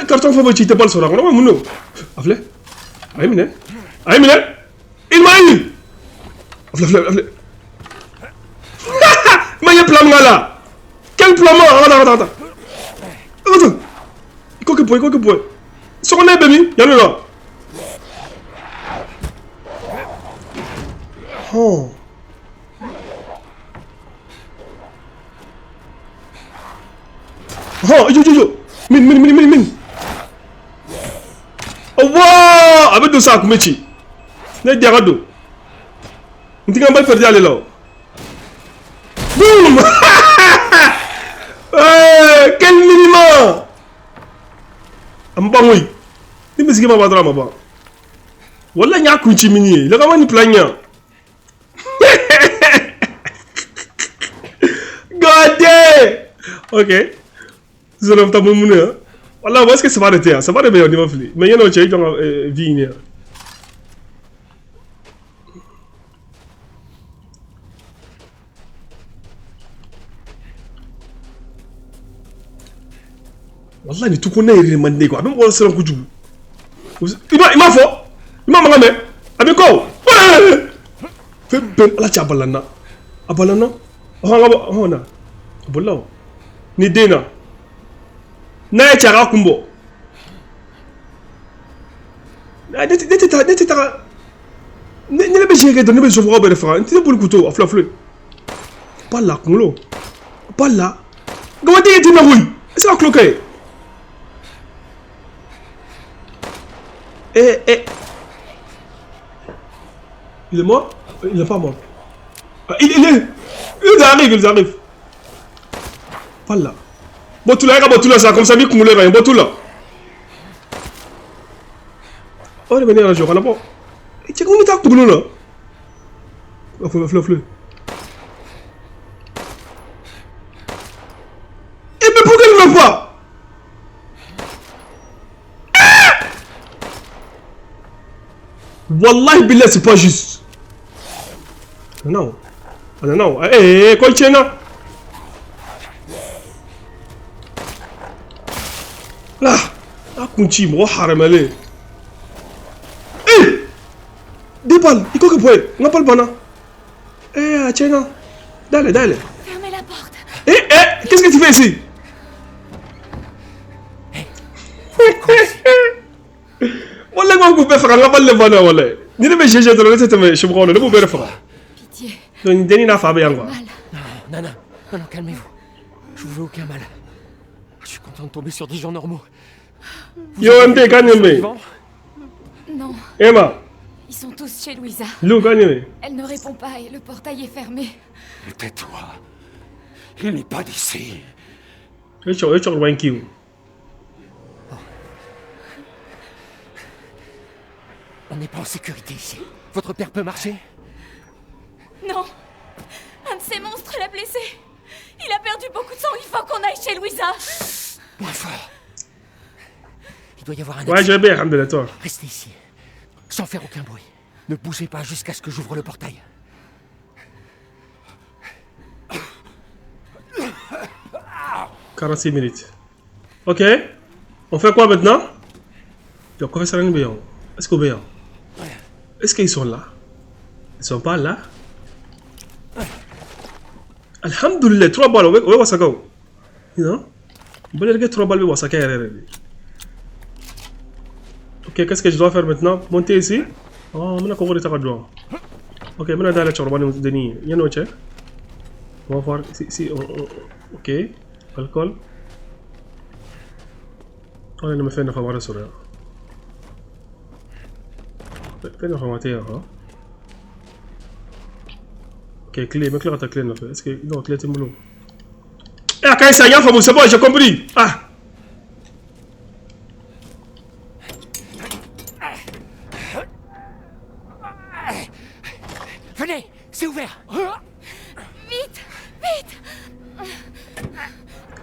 Carton faut tu te parles sur la roue mon afle aymine il m'a eu afle mais il plan là quel plan attends quoi que point sur on est baby y'a le là oh jo min wow avec de ça comme tu ne dis pas d'eau on tient pas perdu aller là boum quel minimum ambangui ni me sigama badra ma ba wala nya kunchi mini la kama ni planya god ok zolo ta mumune Wallah, est-ce que ça va arrêter? Ça va arrêter au niveau fli. Mais il y a une autre chose qui est Wallah, ni tout connaît il m'a quoi. Même on se rend compte. Il m'a fait. Il m'a mamé. Avec quoi? Fais ben la chabalana. Abalana. Oh na. Abalao. Ni dena. Na chara kumbo. Nete ta. Ne be jere de ne be jovro be refra. Nte pour le couteau, aflafle. Pas là kumlo. Pas là. Gawate yeti na oui. C'est la cloque. Il est mort? Il n'est pas mort. Ils arrivent. Pas là. Botula, ça comme ça, bien kumule, botula. Oh, il est venu à la journée, là-bas. Et tu sais comment t'as tout le là? Fleu. Et mais pourquoi il ne veut pas? Wallahi billah, c'est pas juste. Non. Non. Eh, quoi il tient là? Là. Ah, kunchi, moi, haramale. Eh! Des balles, il faut que vous n'a pas le bon. Eh, tiens, dale. Fermez la porte. Eh, qu'est-ce que tu fais ici? Wallah, moi, vous pouvez faire un balle de bonheur, wallah. Ni ne me cherchez de l'autre, mais je me rends, ne vous pouvez faire. Pitié. Donc, Denis n'a pas bien, quoi. Mal. Non, calmez-vous. Je vous veux aucun mal. Je suis content de tomber sur des gens normaux. Yo, MT, gagnez-moi. Non, Emma, ils sont tous chez Louisa. Lou, gagnez-moi. Elle ne répond pas et le portail est fermé. Tais-toi. Il n'est pas d'ici. Je suis loin qui vous. On n'est pas en sécurité ici. Votre père peut marcher? Non. Un de ces monstres l'a blessé. Il a perdu beaucoup de sang. Il faut qu'on aille chez Louisa. Moins fort. Il doit y avoir un Ouais, je vais bien, alhamdoulilah, toi. Restez ici. Sans faire aucun bruit. Ne bougez pas jusqu'à ce que j'ouvre le portail. 46 minutes. Ok. On fait quoi maintenant? Le professeur Nbéon. Est-ce qu'on est? Est-ce qu'ils sont là? Ils sont pas là? Alhamdulillah, 3 balles. Ouais, ouais, ça go. Non? Bon, il y a 3 balles, ouais, ça carré. Ok, qu'est-ce que je dois faire maintenant? Monter ici? Oh, je vais couvrir ta cadre. Ok, je vais aller à la chambre de Denis. Il y a une autre. On va voir si. Ok. Alcool. Oh, il me fait une faveur sur elle. Fais une faveur, hein? Ok, clé, mais clé, ta clé, est-ce que. Non, clé, t'es moulon. Eh, quand ça y est, c'est bon, j'ai compris. Ah! Venez, c'est ouvert. Vite.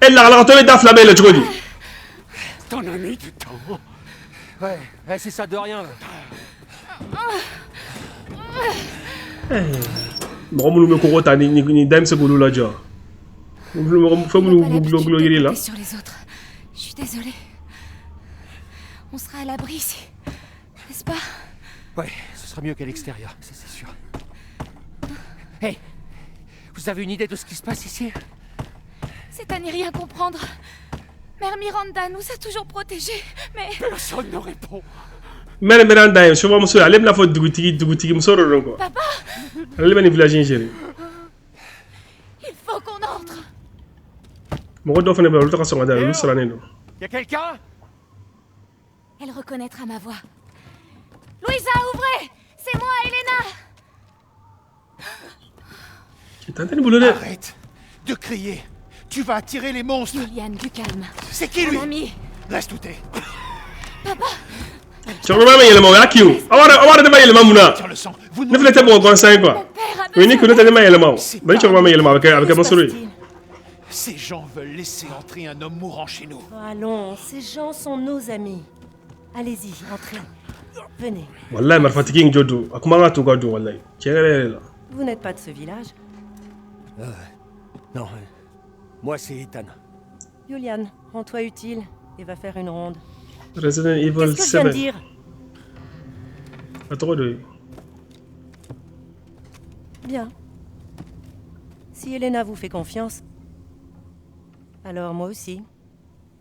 Elle l'a retourné d'enflammer le truc. T'en as mis du temps. Ouais, c'est ça de rien. Bon, nous me courons ni dame ce boulot là, déjà. Nous Sur les autres. Je suis désolée. On sera à l'abri ici. N'est-ce pas? Ouais, ce sera mieux qu'à l'extérieur, ça c'est sûr. Hey, vous avez une idée de ce qui se passe ici? C'est à n'y rien comprendre. Mère Miranda nous a toujours protégés, mais... Personne ne répond. Mère Miranda, je vois monsieur, allez me la faute de goûter, me sort encore. Papa, Allez me village ingénieur. il faut qu'on entre. Mon gars doit faire une autre façon d'aller, nous sera né. Y'a quelqu'un? Elle reconnaîtra ma voix. Louisa, ouvrez! C'est moi, Elena! Tu entends le boulot là? Arrête de crier. Tu vas attirer les monstres. Juliane, du calme. C'est qui lui? Mon ami. Reste où t'es. Tu vois même il est mort, à qui? Avoir de bailler le mamouna. Tire le sang. Vous Ne faites pas bon conseil quoi. Mon père a Oui, ni que besoin nous t'aimes bailler le mort. Mais tu vois même il est mort avec mon sourire. Ces gens veulent laisser entrer un homme mourant chez nous. Allons, ces gens sont nos amis. Allez-y, entrez. Venez. Wallah, ma fatiguing jodo. Akumanga tu gado wallahi. Tiens là. Vous n'êtes pas de ce village? Non, moi c'est Ethan. Julian, rends-toi utile et va faire une ronde. Resident Evil Qu'est-ce que je viens de 7. dire? Attends, de. Bien. Si Elena vous fait confiance, alors moi aussi.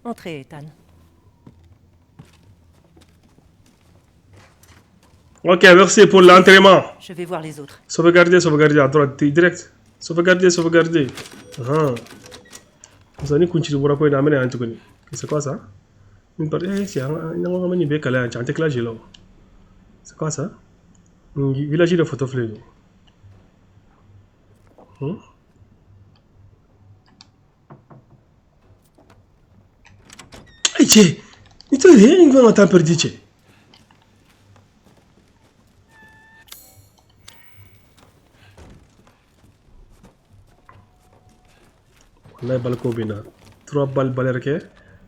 Entrez, Ethan. Ok, merci pour l'entraînement. Je vais voir les autres. Sauvegarder à droite, direct. Sauvegarder. Ah. Vous allez continuer pour apprendre à amener un truc. C'est quoi ça? C'est un bec à la chante là, c'est quoi ça? Village de photo fleur. Aïe, tu es rien, il va m'attendre perdu. On a balle Kobina. 3 balles balerke,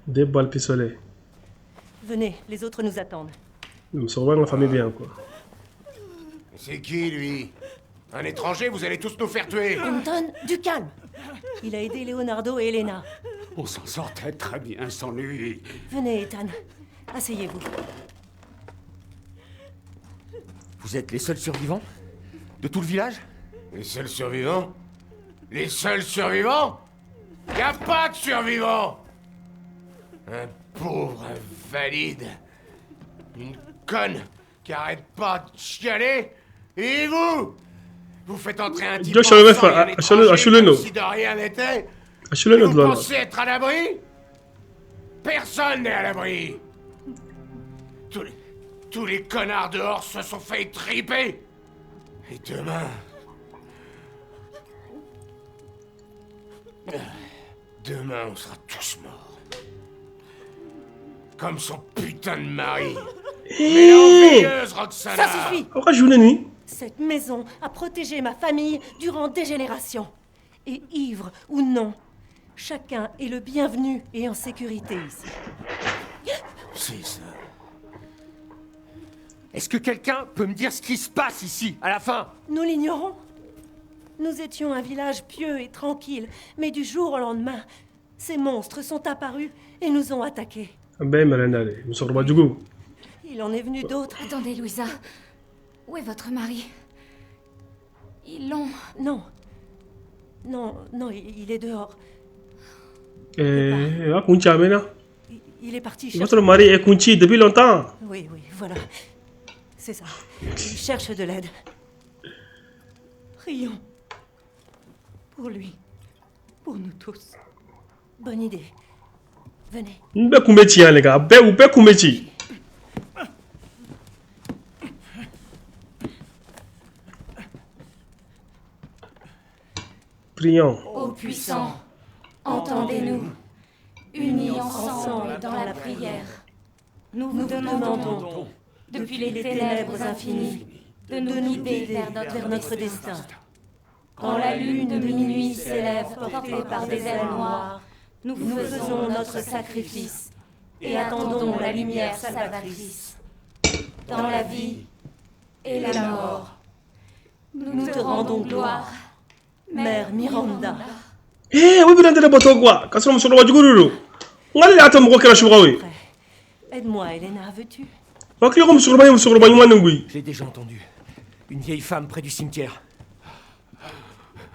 2 balles pistolet. Venez, les autres nous attendent. Nous sommes la famille bien quoi. C'est qui, lui? Un étranger, vous allez tous nous faire tuer. Anton, du calme. Il a aidé Leonardo et Elena. On s'en sortait très bien sans lui. Venez, Ethan. Asseyez-vous. Vous êtes les seuls survivants? De tout le village? Les seuls survivants? Les seuls survivants? Y a pas de survivants! Un pauvre invalide. Une conne qui arrête pas de chialer. Et vous? Vous faites entrer un type Josh, en je vais sang faire- et un achète-le, étranger achète-le, comme nous. si de rien n'était. Achille Vous le pensez être à l'abri? Personne n'est à l'abri. Tous les connards dehors se sont fait triper. Et demain... Demain, on sera tous morts. Comme son putain de mari. Mais l'enveilleuse Roxana. Ça suffit. Pourquoi je vous nuit? Cette maison a protégé ma famille durant des générations. Et ivre ou non, chacun est le bienvenu et en sécurité ici. C'est ça. Est-ce que quelqu'un peut me dire ce qui se passe ici, à la fin? Nous l'ignorons. Nous étions un village pieux et tranquille, mais du jour au lendemain, ces monstres sont apparus et nous ont attaqués. Ben Merenale, nous sommes pas du goût. Il en est venu d'autres. Attendez, Louisa. Où est votre mari? Ils l'ont... Non. Non, non, il est dehors. Kunchi Amena. Il est parti chercher... Votre mari est Kunchi depuis longtemps. Oui, oui, voilà. C'est ça. Il cherche de l'aide. Prions. Pour lui. Pour nous tous. Bonne idée. Venez. Mbe Kumbechi, hein, les gars. Be Kumbechi. Prions. Ô puissant, entendez-nous. Unis ensemble dans la prière. Nous vous demandons, depuis les ténèbres infinies, de nous guider vers notre destin. Quand la lune de minuit s'élève portée par des ailes noires, nous faisons notre sacrifice et attendons la lumière salvatrice. Dans la vie et la mort, nous te rendons gloire, Mère Miranda. Eh, oui, bien, t'es pas toi, quoi. Quand on se revoit du gourou. On va aller à ton broc à la chevaux, oui. Aide-moi, Elena, veux-tu? Ok, on me surveille, oui. J'ai déjà entendu. Une vieille femme près du cimetière.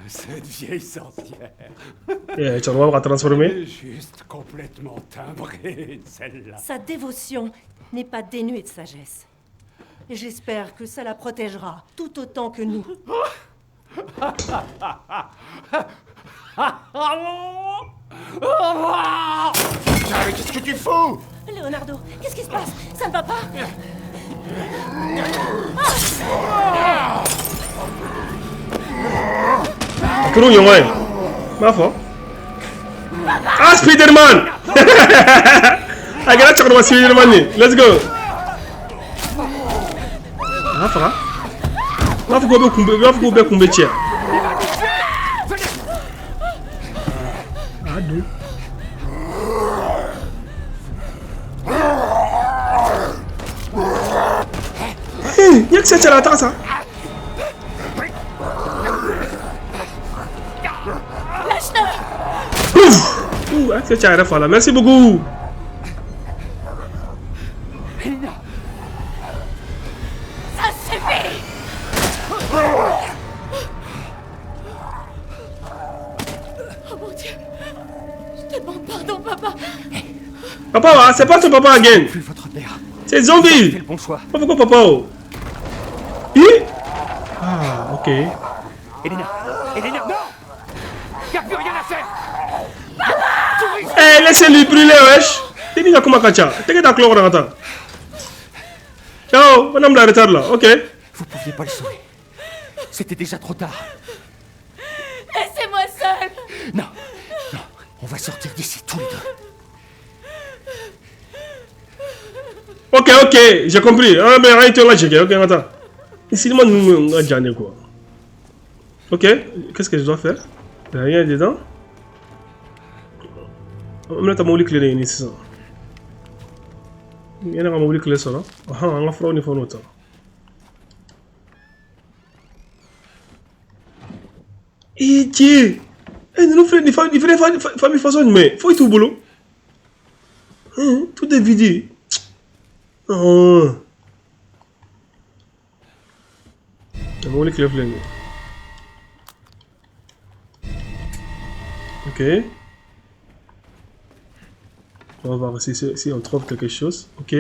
Cette vieille sorcière. Eh, tu vas transformer. Juste complètement timbrée, celle-là. Sa dévotion n'est pas dénuée de sagesse. Et j'espère que ça la protégera tout autant que nous. Putain, mais qu'est-ce que tu fous? Leonardo, qu'est-ce qui se passe? Ça ne va pas? Kuru yung way. Mafo. Ah, Spider-Man! I gotta check out Spider-Man ni. Let's go. Mafa. Mafa go be kumbe chia. Adu. Yak sa chala ta sa. C'est Tchara Fala. Merci beaucoup. Ça suffit! Oh mon Dieu! Je te demande pardon, papa! Papa, c'est pas ton papa again. Plus votre père. C'est Fais zombie. le bon choix. Pourquoi papa? Hi? Ah, ok. Elena! Elena! Non! Y'a plus rien à faire! Eh, laissez-lui brûler, wesh. T'es déjà comme un kacha. T'es que chlore dans ta. Ciao, madame la retard là, ok. Vous pouviez pas le sauver. C'était déjà trop tard. Laissez-moi seule! Non, non, on va sortir d'ici tous les deux. Ok, j'ai compris. Ah, mais rien, tu l'as checké, ok, attends. Ici, moi, nous, on a déjà quoi. Ok, qu'est-ce que je dois faire? Il n'y a rien dedans. am na ta mobile clé ni sisan yana ka mobile clé sɔrɔ an ka furaw ni fɛnw ta cɛ ninnu filɛ nin famille façon jumɛn foyi t'u bolo tout est vidé mobile clé filɛ nin ok. On va voir si on trouve quelque chose. Ok.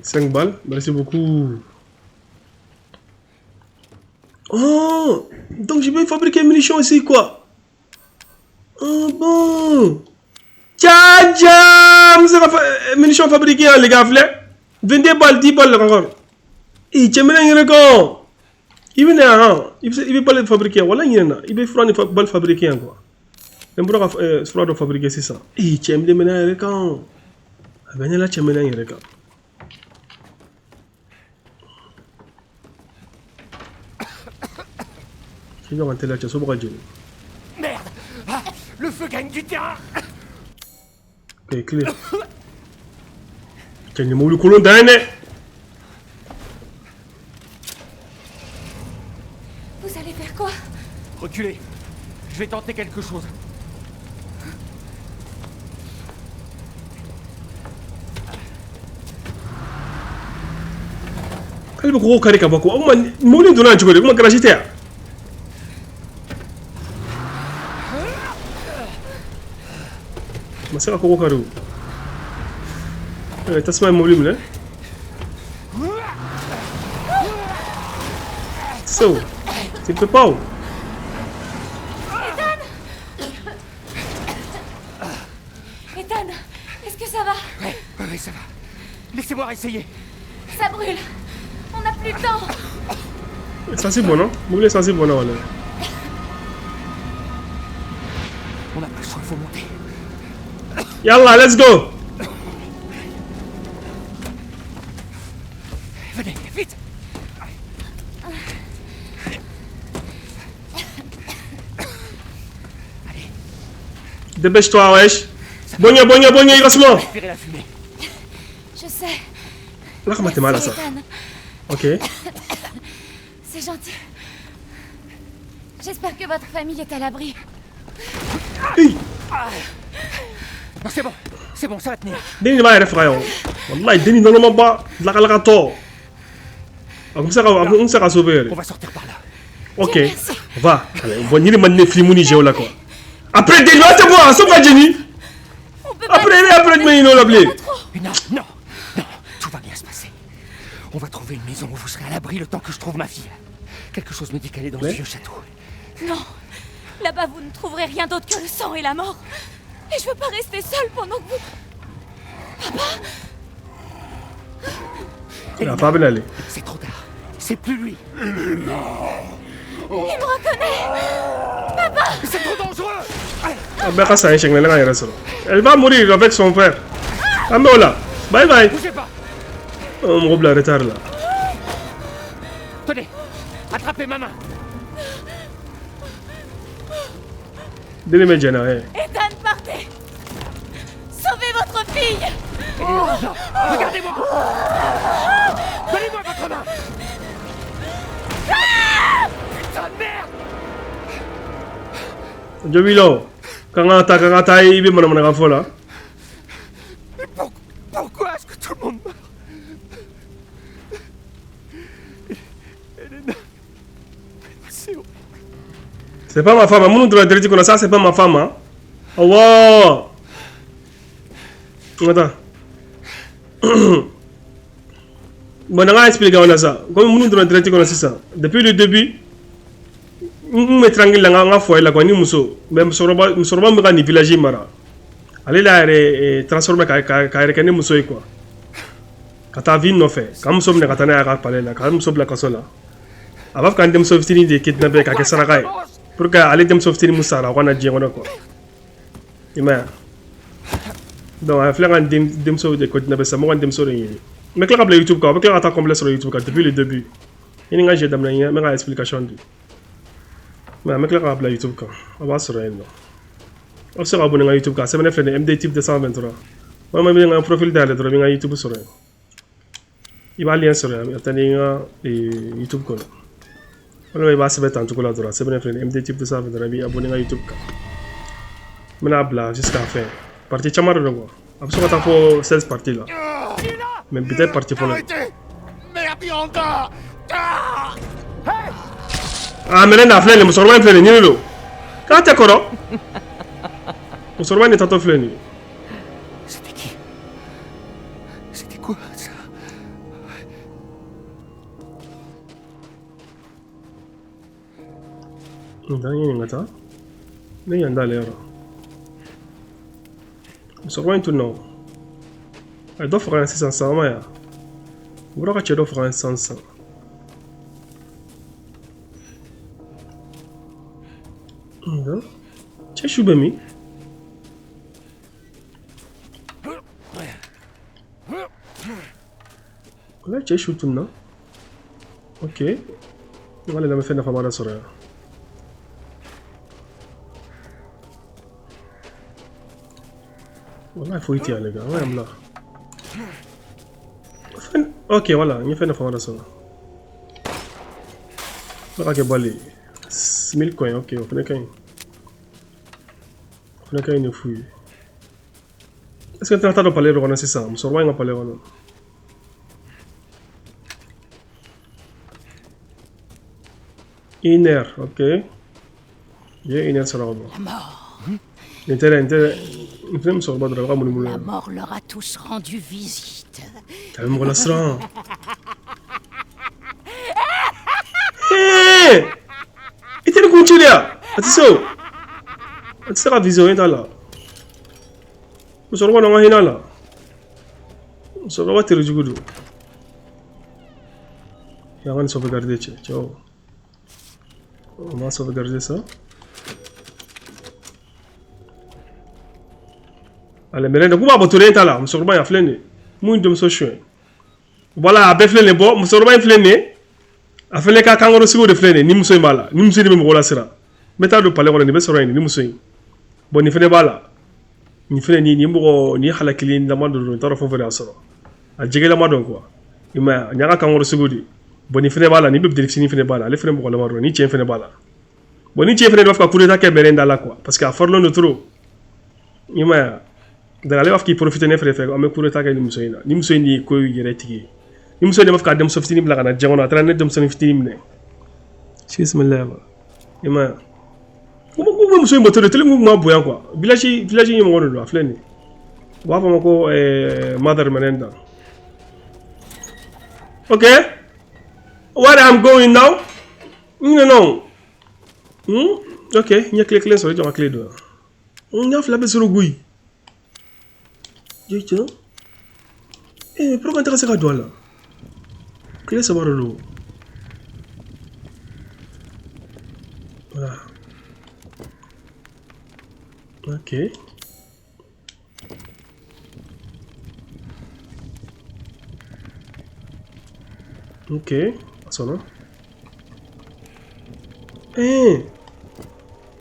5 balles. Merci beaucoup. Oh! Donc je vais fabriquer des munitions ici, quoi. Oh bon. Tcha! Munitions fabriquées, les gars. 22 balles, 10 balles encore. Et tu me l'as dit, il veut pas les fabriquer. Voilà, il veut faire des balles fabriquées, quoi. Il veut fabriquer, c'est ça. Et tu me l'as dit, quand venez là, tu me l'as dit. Tu dois rentrer là, tu as sauvé Dieu. Merde! Ah, le feu gagne du terrain! Ok, clé. Tu as une moule colonne d'un nez. Vous allez faire quoi? Reculez. Je vais tenter quelque chose. Elle va courir au carré kabako. Oh man, moule de l'ange, comment gragiter? Ma sœur a courir au carré. T'as ce même moule, là? C'est où? Tu peux pas où? Ethan, est-ce que ça va? Ouais, ça va. Laissez-moi essayer. Ça brûle. On n'a plus de temps. Ça c'est bon, non? Moule, ça c'est bon, non? On n'a pas le choix, il faut monter. Yallah, let's go! Venez, vite! Dépêche-toi, wesh! Bonne, il reste mort! Respirez la fumée. Je sais. Là, comment t'es mal à ça? Ethan. Ok. C'est gentil. J'espère que votre famille est à l'abri. Hey! Non, c'est bon, ça va tenir. Deni ma yɛrɛ faga yan wallahi Deni nɔnɔma ba lakalakatɔ a kun bɛ se ka sauver yɛrɛ On va sortir par là. ok va bon ɲini ma ne filimu ni jɛw la quoi après Deni o tɛ bɔ a sauve Jenny après jumɛn ɲini o la bilen Non, tout va bien se passer. On va trouver une maison où vous serez à l'abri le temps que je trouve ma fille. Quelque chose me dit qu'elle est dans ce vieux château. Non. Là-bas, vous ne trouverez rien d'autre que le sang et la mort. Et je veux pas rester seule pendant que vous... a pas bɛ aller C'est trop tard. C'est plus lui. Il me reconnaît. Papa. C'est trop dangereux. a bɛɛ ka san sɛgɛn ne ka yɛrɛ sɔrɔ elle va mourir avec son frère an bɛ o la bye bye Bougez pas. mɔgɔ bila retard la Tenez, attrapez ma main. Deni bɛ jɛn na Ethan, partez. Sauvez votre fille. Non, regardez-moi. Donnez-moi votre main. Putain de merde. Jobilo kan ka taa i bɛ manamana kan fɔ la Mais pourquoi est-ce que tout le monde meurt? Elena. C'est horrible. c'est pas ma femme minnu donna direct kɔnɔ ça c'est pas ma femme hein awɔ attends bon on va expliquer on a ça comme minnu donna direct kɔnɔ sisan depuis le début n bɛ tranquille la n ka foyer la quoi ni muso mais musokɔrɔba min bɛ ka nin village mara ale la yɛrɛ transformé ka yɛrɛ kɛ ni muso ye quoi ka taa vie nɔfɛ ka muso minɛ ka taa n'a ye a ka palais la ka muso bila kaso la a b'a fɛ ka n denmuso fitinin de kidnapper ka kɛ saraka ye pour que ale denmuso fitinin min sara o kana diɲɛ kɔnɔ quoi i m'a ye donc a filɛ ka n denmuso de kidnapper sisan n bɛ ka n denmuso de ɲini n bɛ tila ka bila YouTube kan o bɛ tila ka taa complet sɔrɔ YouTube kan depuis le début i ni n ka jɛ daminɛ n bɛ ka explication di mais n bɛ tila ka bila YouTube kan a b'a sɔrɔ yen nɔ On sera abonné à YouTube car c'est un MD type 223. Moi j'ai un profil d'aller sur YouTube sur. Il va lien sur YouTube quoi. Alors il va se mettre en tout cas là c'est un MD type 223 bi abonné à YouTube car. Maintenant bla jusqu'à la fin. Partie chamar de quoi. Après ça va 16 parties là. Même peut-être partie pour le. Ah mais là flène, musorban flène ni lo. Quand t'es correct. Musorban est tanto flène. C'était qui? C'était quoi ça? Ndani ngata. Ni yanda lero. Musorban tout non. Elle doit faire un 600 mais. Vous voulez que tu dois faire un 500. Tu es choubemi. Là, tu es chou tout non. Ok. On va aller faire une femme à la soirée. Voilà, il faut y tirer les gars. Ouais, là. Ok, voilà, il fait une femme à la soirée. Voilà, que balai. 1000 coins, ok, on fait qu'un. On fait qu'un fouille. Est-ce que tu as entendu parler de Ronan, c'est ça? Je suis roi, parler de Ronan. Une heure, ok. Bien, une heure sur la robe. La mort. La mort leur a tous rendu visite. T'as même relation. Hé! Et t'es le coup là? Attention! Attention à la vision, là. Je suis roi dans ma là. Je suis roi de Jugoudou. Il y a un sauvegarder, ciao. On va sauvegarder ça. Allez, mais là, comment tu es là? Je suis roi à flâner. Moi, je me suis choué. Voilà, à flâner, bon, je suis roi à flâner. A fait les cas quand on reçoit de flâner, ni monsieur mala, ni monsieur de même rôle à sera. Mettez le palais, on est bien sur un, ni monsieur. Bon, ni fait bala. Ni fait ni moro, ni halakili, la mode de l'autre faveur à sera. A jégé la mode quoi. Il m'a, n'y a quand on reçoit de. Bon, ni fait bala, ni bébé de fini fait bala, les frères pour la mort, ni tient fait bala. Bon, ni tient fait doivent courir à Keberenda là quoi. Parce qu'à Forlon de trop. Il m'a, dans la lèvre qui profite de faire, on me courir à Keberenda. Ni monsieur ni quoi, il est tiré. Ni muso dem afka dem softi nim la kana jangono tra net dem son fiti nim ne bismillah ima ko muso mo tole tele mo boyan quoi village ni mo wono do afleni wa fa mako mother menenda okay where I'm going now no okay nya click len so jo clé do nya fla be soro guy jecho pourquoi tu as ça là quel est ce barreau? Voilà. Ok. Ok. Sono.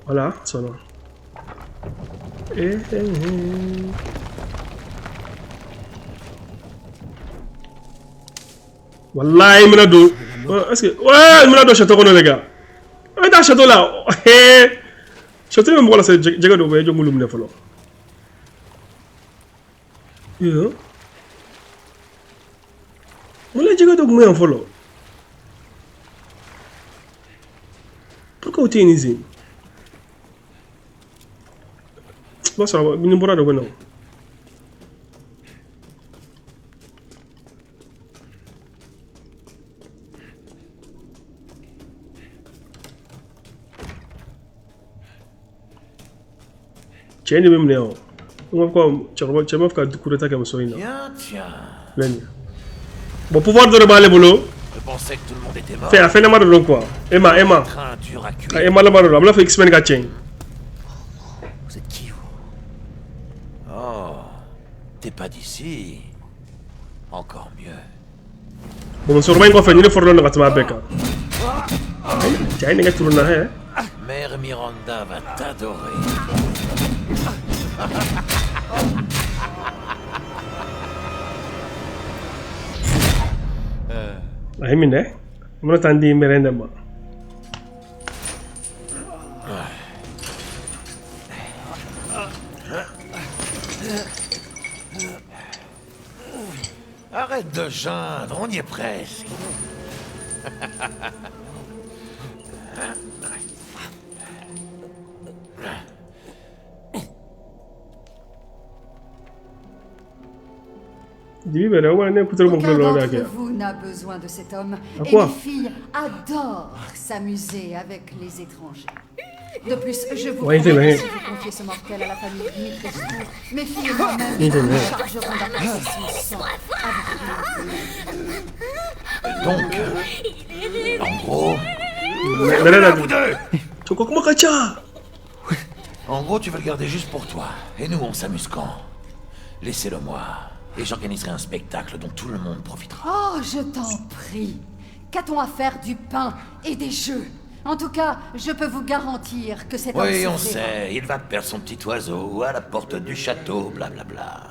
Voilà, sono. Wallahi Minado. Est-ce que. Ouais, Minado château qu'on a les gars. Ouais, dans château là. Château même voilà, c'est Jaga de Voyage Moulum ne follow. Yeah. Moulin Jaga de Moulin follow. Pourquoi tu es ici? Bon, ça va, une bonne de bon. Tiens, même néo. On va quoi? Tu vas faire du coup de ta comme ça. Tiens. Bon, pouvoir de reballer boulot. Je pensais que tout le monde était mort. Fais la marre de quoi? Emma. Emma la marre de la marre. Fait X-Men Gatchen. Vous êtes qui vous? Oh, t'es pas d'ici. Encore mieux. Bon, sur le quoi faire une forlone de ma becca. Tiens, il y a tout le monde. Mère Miranda va t'adorer. Ahimine, mana tandi merenda ma. Arrête de geindre, on y est presque. Aucun d'entre vous n'a besoin de cet homme. À Et quoi? les filles adorent s'amuser avec les étrangers. De plus, je vous Ouais, promets c'est que si vous confiez ce mortel à la famille Dimitrescu, mes filles et moi-même Il est nous vrai. chargerons d'apprécier son sang avec Donc, en gros, Merenda. vous deux. Choco comment kacha? En gros, tu vas le garder juste pour toi. Et nous, on s'amuse quand? Laissez-le moi. Et j'organiserai un spectacle dont tout le monde profitera. Oh, je t'en prie. Qu'a-t-on à faire du pain et des jeux? En tout cas, je peux vous garantir que cet homme Oui, se on fait sait. Il va perdre son petit oiseau à la porte du château, blablabla.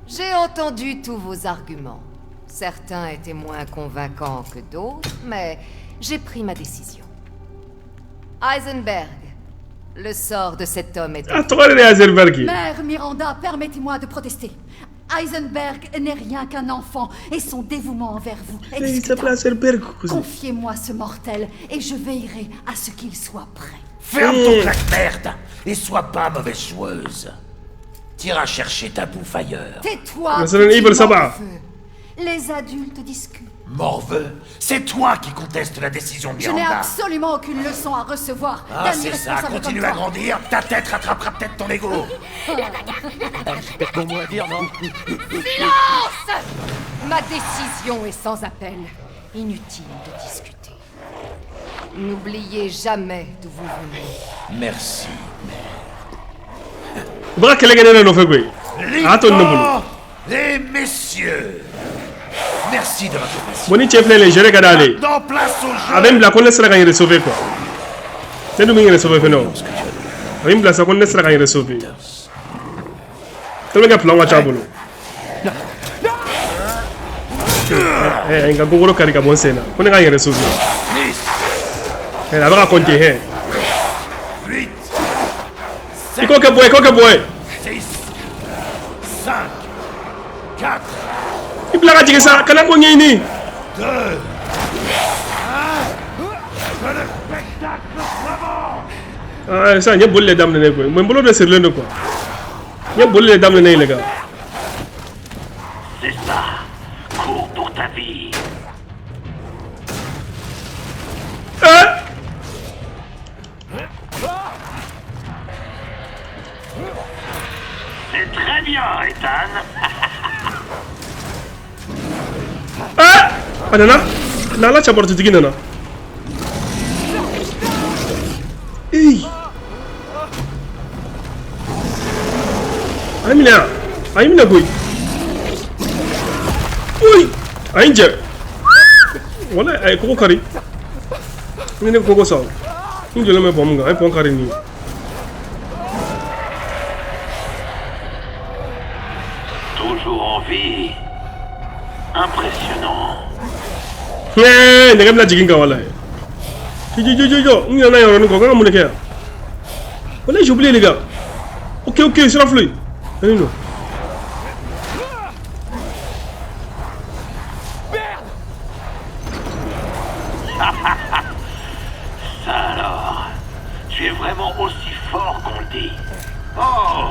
J'ai entendu tous vos arguments. Certains étaient moins convaincants que d'autres, mais j'ai pris ma décision. Heisenberg, le sort de cet homme est... Ah, toi, les Heisenberg. Mère Miranda, permettez-moi de protester. Heisenberg n'est rien qu'un enfant et son dévouement envers vous est Il s'appelle discutable. Heisenberg. Confiez-moi ce mortel et je veillerai à ce qu'il soit prêt. Ferme ton claque-merde et sois pas mauvaise joueuse. T'iras chercher ta bouffe ailleurs. Tais-toi, Mais c'est un evil, ça va. morveux. Les adultes discutent. Morveux, c'est toi qui contestes la décision de Je n'ai Miranda. absolument aucune leçon à recevoir Ah, d'un c'est ça, irresponsable continue comme à toi. grandir, ta tête rattrapera peut-être ton ego. Bon mot à dire, non? Silence! Ma décision est sans appel. Inutile de discuter. N'oubliez jamais d'où vous venez. Merci. Bra kele gane no fekwe. Aton no bulu. Les messieurs, merci de votre patience. Boni chef les gérer kadale. Dans place au jeu. Abem la connaître la gagner sauver quoi. C'est nous qui sauver fait non. Abem la sa connaître la gagner sauver. Tellement que plan wa chabulu. Nga gogoro kari ka bon sena. Kone gagner sauver. 10, La va compter hein. 8, Iko ke boy. 6, 5, 4, Il blaga jige sa kana ko ngini. 2, 1. Que le spectacle commence. Ah ça n'y bolle les dames ne ko. Mo mbolo de sur le quoi. N'y bolle les dames ne les gars. C'est ça. Cours pour ta vie. C'est très bien, Ethan. Anana. Nala chabortu tigina na. Amina boy. Oi. Ainja. Wala ay ko kari. Ni ne ko saw. Ni jole me bom nga ay pon kari ni. Toujours en vie. Impressionnant. Ndegam la jigin ka wala. Jo. Ni na yoro ni ko ka mun ke. Wala j'ai oublié les gars. OK, c'est la flûte. Allez nous. Ça alors. Tu es vraiment aussi fort qu'on le dit. Oh,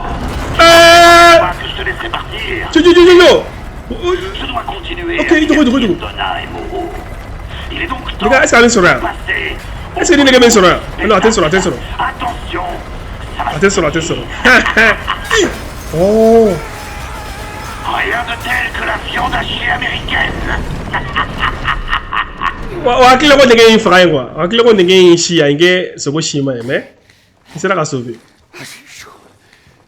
pas que je te laisserai partir. Jo. Je dois continuer. Ok, à il devrait. Donna et Moreau. Il est donc temps Les gars, est-ce qu'elle est sur là? de passer au Est-ce que les gars sont là? Non, attention. Attention, ça va Attention. Oh. rien de tel que la viande hachée américaine. Wa kila ko de gain fra quoi. Wa kila ko de gain shi ange so go shi mai mais. Il sera sauvé.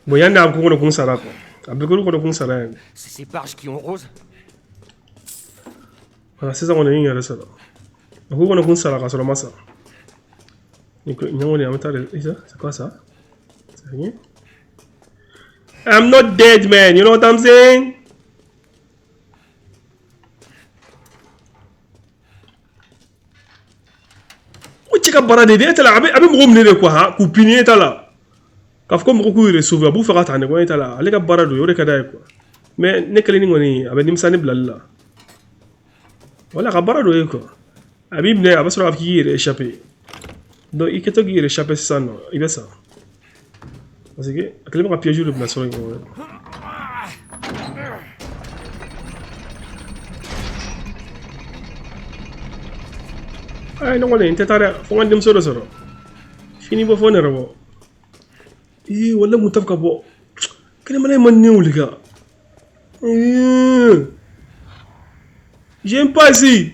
Bon yanda ko ko kun sara ko. Abdul ko kun sara. C'est ces barges qui ont rose. Ah, c'est ça on est une heure ça. Ko ko kun sara ka so masa. Ni ko nyangoni amata c'est quoi ça? I'm not dead, man. You know what I'm saying? Chika barade de etala abi mo mnere quoi ha ku pini etala kaf ko mo ku resolve abu fa tane ko etala ale ka barado yore ka dai quoi mais ne kele ni ngoni abe nimsani blalla wala ka barado e ko abi mne abasro af ki échappé do iketo gi échappé ça non ibesa parce que akele mo ka piéger le place ko ay no ngone intetare fo ngandem soro soro fini bo fo ne rabo wala mutaf ka bo kene manay man new liga j'aime pas ici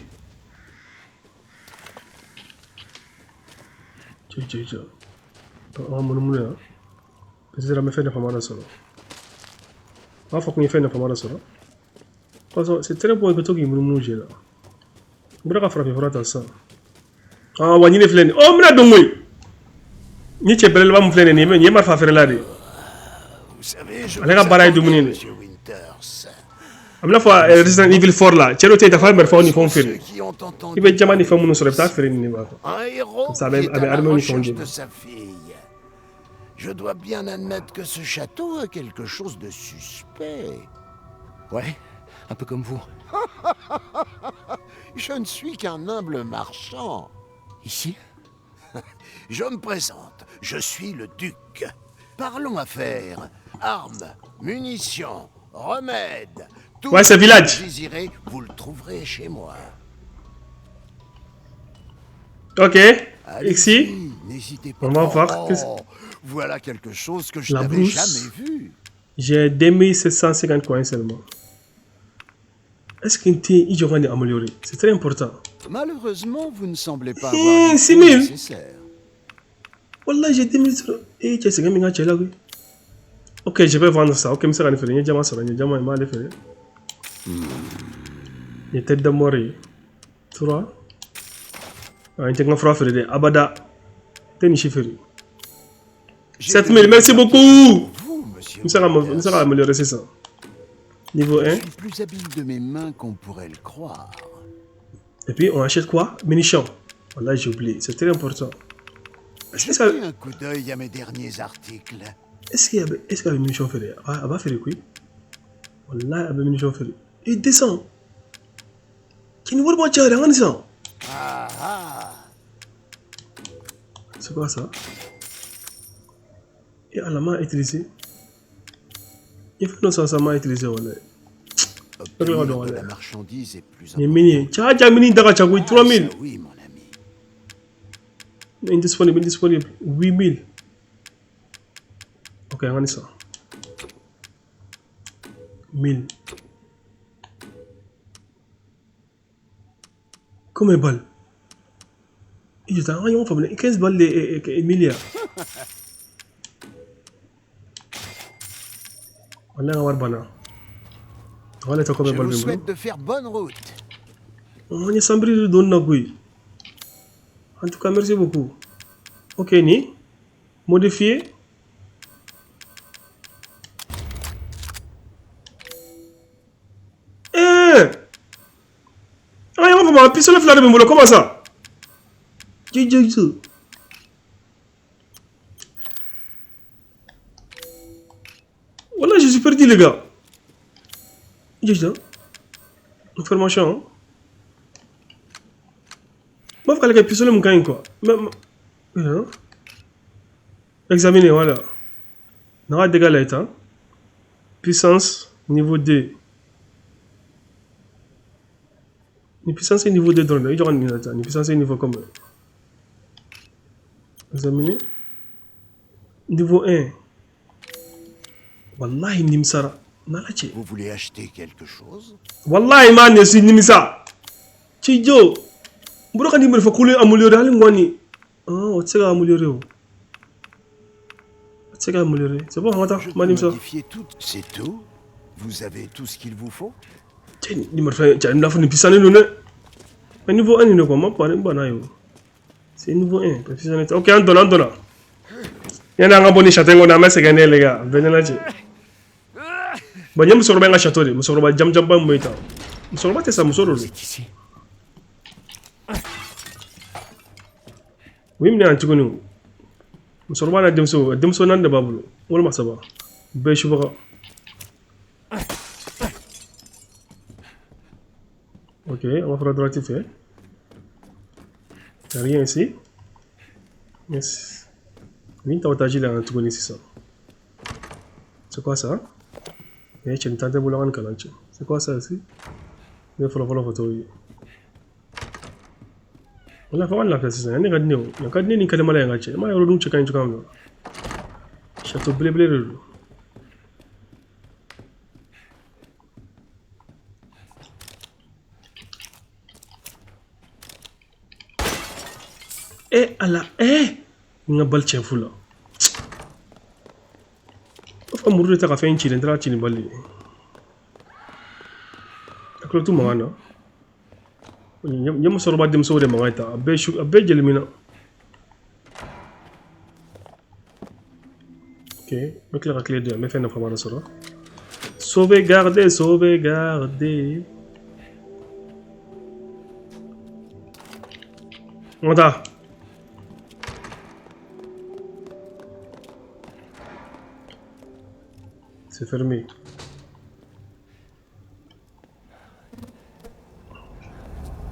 je mon peut-être me fait de famara soro pas faut qu'on fait de famara soro parce que c'est très bon que toi qui mon j'ai là braka frapper frata ça ah wani ne flene oh mna dongoy ni che belel ba mu flene ni me mar fa fere la de vous savez je ala ka baray du munine Monsieur Winters. amna fa Resident Evil 4 la chero te ta fa ber fa ni confirme ibe jamani fa munu sore ta fere ni ba Un héros ça qui est avait à la armé une recherche fondue. de sa fille. Je dois bien admettre que ce château a quelque chose de suspect. Ouais, un peu comme vous. Je ne suis qu'un humble marchand. Ici? Je me présente, je suis le duc. Parlons affaires, armes, munitions, remèdes. Tout Ouais, c'est ce que village. vous désirez, vous le trouverez chez moi. ok Allez-y, ici n'hésitez pas. on va voir Oh, voilà quelque chose que je La n'avais brousse. jamais vu. j'ai 2750 coins seulement est-ce qu'une thé il aura amélioré c'est très important Malheureusement, vous ne semblez pas Eh, avoir les 6 fonds 000. nécessaires. Wallah, j'ai 2000 euros. Et tu sais que je suis là. Ok, je vais vendre ça. Ok, je vais faire un faire. Je vais faire un faire. Je tête de mourir. Tu vois? Je vais faire un faire. Abada. Tu es chiffre. 7000, merci beaucoup. Vous, monsieur Je vais Winters, améliorer ça. Niveau je 1. suis plus habile de mes mains qu'on pourrait le croire. Et puis, on achète quoi? Munitions. Wallah, j'ai oublié. C'est très important. Est-ce Jetez qu'il un coup d'œil à mes derniers articles. y a des munitions ferrées? Ah, va faire quoi? Wallah, il y a des munitions ferrées. Et descend. Qui nous voit pas tirer, regarde ça. Ah ah. C'est quoi ça? Et à la main utilisée. Il faut que nous soyons utilisés. Obtenir de la marchandise est plus Les important. mini. Tiens, mini d'aga, tiens, 3000. Ça, oui, mon ami. Indisponible. 8000. Ok, regardez ça. 1000. Combien de balles? Il y a un 15 balles de milliards. On a un bana. On a Je combien de vous balles? souhaite de faire bonne route. On est sans briller de Nagui. En tout cas, merci beaucoup. Ok, ni modifier. Ah, il va pistolet flash de boulot. Comment ça? Voilà, je suis perdu, les gars. Information. Je vais faire pistolet mon quoi. Examiner, voilà. On a dégâts là, puissance niveau 2. Ni puissance niveau 2 drone. Il y a une puissance niveau combien? Examiner. Niveau 1. Wallahi nimsara. Nalache. Vous voulez acheter quelque chose? Wallahi man, je suis nimisa. Chijo. Mbroka ni mrefa kule améliorer hali ngwani. Ah, otsega améliorer. Otsega améliorer. C'est bon, attends, Je peux manimsa. modifier tout. C'est tout? Vous avez tout ce qu'il vous faut? Tiens, ni mrefa, tiens, la fini pisane non. Mais niveau 1 ni quoi, moi pas bana yo. C'est niveau 1, pisane. OK, on donne. Il y a un bon château, on a mis les gars. Venez là. Bon, il y a un château, il y a un jam bam moita. Il y a ça, ici. Oui, mais un truc nous. Il y a un demso nan de babou. On le sait pas. Béchouva. Ok, on va faire droite fait. Il n'y a rien ici. Yes. Oui, tu as otage là, tu connais ça. C'est quoi ça? Eh, tu n'entends pas le calanche. C'est quoi ça ici? Il faut la photo. On a fait la place. Il y a un gardien. Il y a un gardien qui est malade. Il y a un rodon qui est en train de château bleu bleu. Eh, ala, eh! Nga bal chen fula. Of amuru ta ka fen chi dentro chi ni balli. Aklo tu mangana. Nyam sorba dem so de mangaita. Abbe jelmina. Ok, donc la clé 2, mais fait une information. Sauvegarder, sauvegarder. On a. C'est fermé.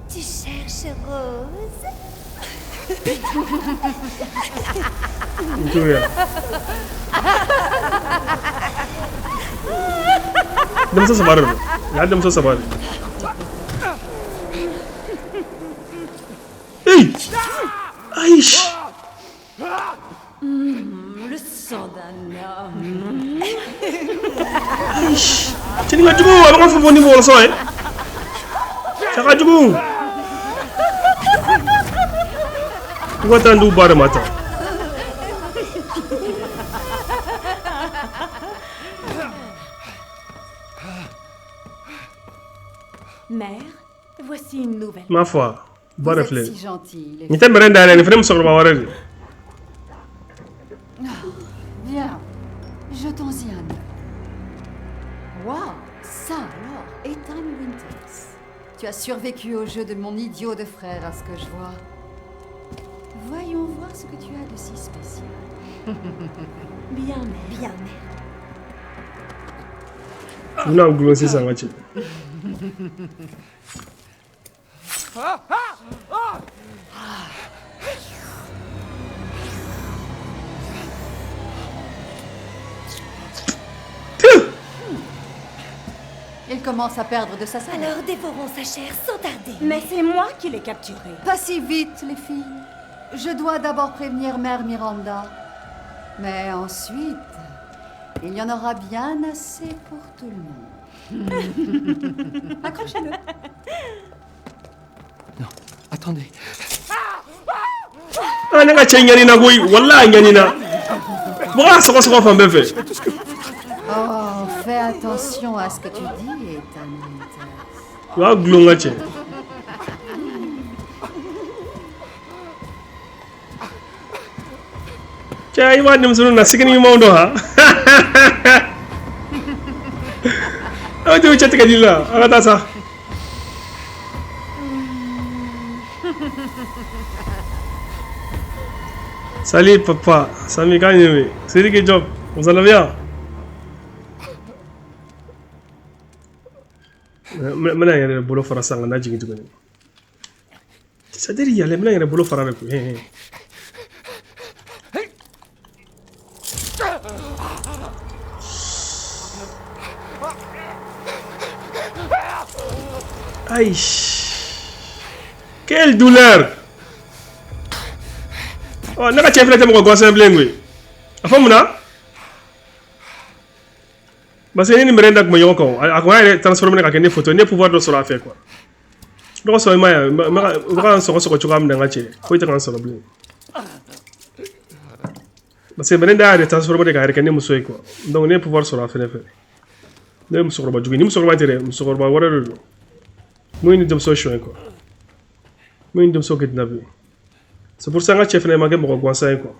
Tu cherches Rose? Dem sa sabar. Ya dem sa sabar. Hey! Aïch! Le sang d'un homme. Aïch! Tu n'as pas de goût, alors on fait bon niveau, le sang, hein? Tu n'as pas de goût! Pourquoi t'as un doux bar de matin? Mère, voici une nouvelle. Ma foi, bon reflet. Si gentil. Ni t'aimes rien d'aller, ni frère me sort pas voir. Viens, jetons-y un œil. Waouh, ça alors, Ethan Winters. Tu as survécu au jeu de mon idiot de frère, à ce que je vois. Voyons voir ce que tu as de si spécial. Bien, mère. Bien, mère. On a glosé ça, Mathieu. Il commence à perdre de sa saveur. Alors dévorons sa chair sans tarder. Mais c'est moi qui l'ai capturé. Pas si vite, les filles. Je dois d'abord prévenir Mère Miranda. Mais ensuite, il y en aura bien assez pour tout le monde. Accrochez-le. Non, attendez. Ah, n'a pas Yanina, oui, voilà, Yanina. Voilà, ça va se faire un bébé. Oh, fais attention à ce que tu dis, Ethan Winters. Tu as glongé. Tiens, il va nous dire que c'est une monde, hein? Ah, tu veux chatter que là? Regarde ça. Salut papa, Sami Kanye, c'est qui job? Vous allez bien? Mana yang ada bolo farasa ngana jing itu kan? Sadari ya, mana yang ada bolo farana ku? Aish, quelle douleur! Oh, n'a pas chef là, tu me connais bien, oui. Apa muna? Parce que ni merenda ko mayo ko ako ay transformer ka kene photo ne pouvoir do sura fait quoi. Donc so ma ma so ko chukam da ngache ko ita kan so blin. Parce que merenda ay transformer ka kene muso ko. Donc ne pouvoir sura fait ne fait. Ne muso ko ba jugi ni muso ko ba tere muso ko ba wara do. Mo ni dem so show ko. Mo ni dem so kidnappé. C'est pour ça que chef ne ma ke mo ko gwansa ko.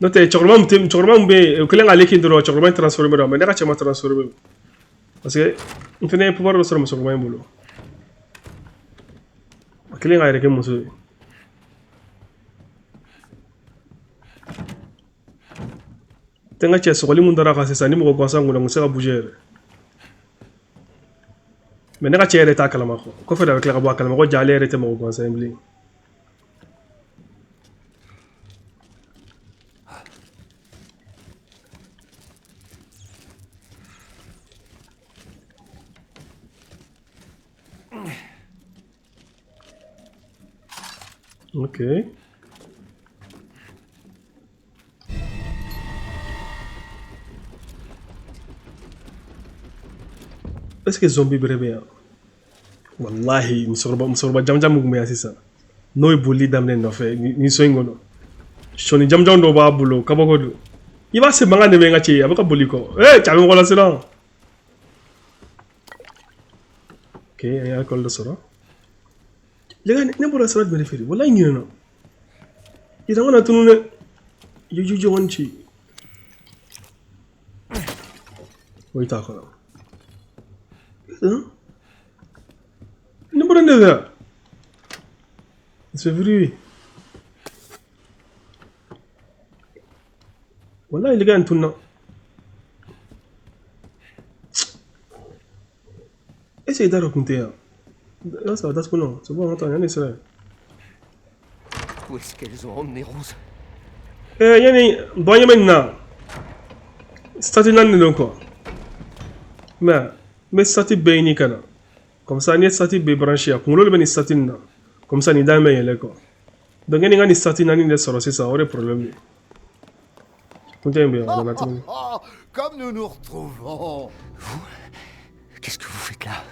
Note cɛkɔrɔba mun bɛ yen o kɛlen k'ale kin dɔrɔn cɛkɔrɔba in transformé dɔrɔn mais ne ka cɛ ma transformé parce que n fana ye pouvoir dɔ sɔrɔ musokɔrɔba in bolo a kɛlen k'a yɛrɛ kɛ muso ye tɛ n ka cɛ sɔgɔli mun dara kan sisan ni mɔgɔ gansan kunna n tɛ se ka bouger yɛrɛ mais ne ka cɛ yɛrɛ t'a kalama kɔfɛ de a bɛ tila ka bɔ a kalama ko ja ale yɛrɛ tɛ mɔgɔ gansan ye bilen. Ok. Est-ce que zombie bere bɛ yan wallahi musokɔrɔba jamjam mun bɛ yan sisan n'o ye bolili daminɛ nɔfɛ nin so in kɔnɔ sɔni jamjam dɔw b'a bolo kabako don i b'a se mankan de bɛ n ka cɛ a bɛ ka boli kɔ cɛ a bɛ mɔgɔ la siran ok an ye alcool dɔ sɔrɔ ne bɔra sira jumɛn de feere wallahi ɲinɛna i dama na tunu dɛ juju kɔni ci o t'a kɔnɔ ne bɔra ne fɛ c'est vrai wallahi le gars in tunna essaye d'arrêter compter là ça va das non c'est bon attends yani c'est Où est-ce qu'elles ont emmené Rose? yani bon maintenant statut nan non quoi mais statut béni kana comme ça ni statut bé branché à kulo le ni statut na comme ça ni dame yele quoi donc yani ngani statut nani ne soro c'est ça aurait problème comme nous nous retrouvons. Vous? Qu'est-ce que vous faites là?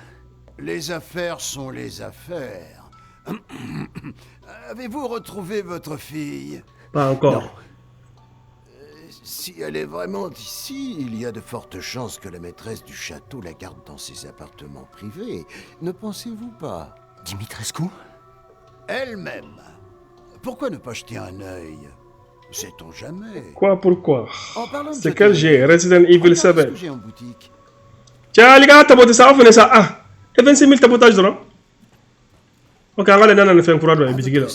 Les affaires sont les affaires. Avez-vous retrouvé votre fille? Pas encore. Non. Si elle est vraiment ici, il y a de fortes chances que la maîtresse du château la garde dans ses appartements privés. Ne pensez-vous pas? Dimitrescu? Elle-même. Pourquoi ne pas jeter un œil? Sait-on jamais? Quoi, pourquoi? C'est quel jeu? Resident Evil 7. J'ai en boutique. Tiens, les gars, tapoter ça, on fait ça. Ah, et 26 000 tapotages de là. Ok, on va aller dans le faire un courant de la boutique là.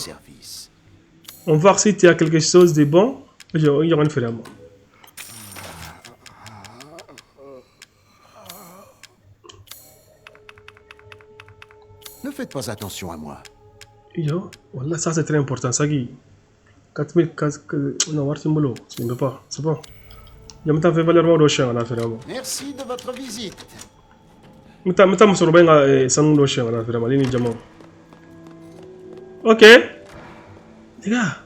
On va voir si tu as quelque chose de bon. Il y aura une ferme. Ne faites pas attention à moi. Yo, voilà, ça c'est très important. Ça qui 4000 non, voir si mollo, c'est ne pas, c'est bon. Il y a fait valeur de chien à la ferme. Merci de votre visite. Meta me sur benga sans de chien à la ferme, ligne diamant. Ok. Les gars.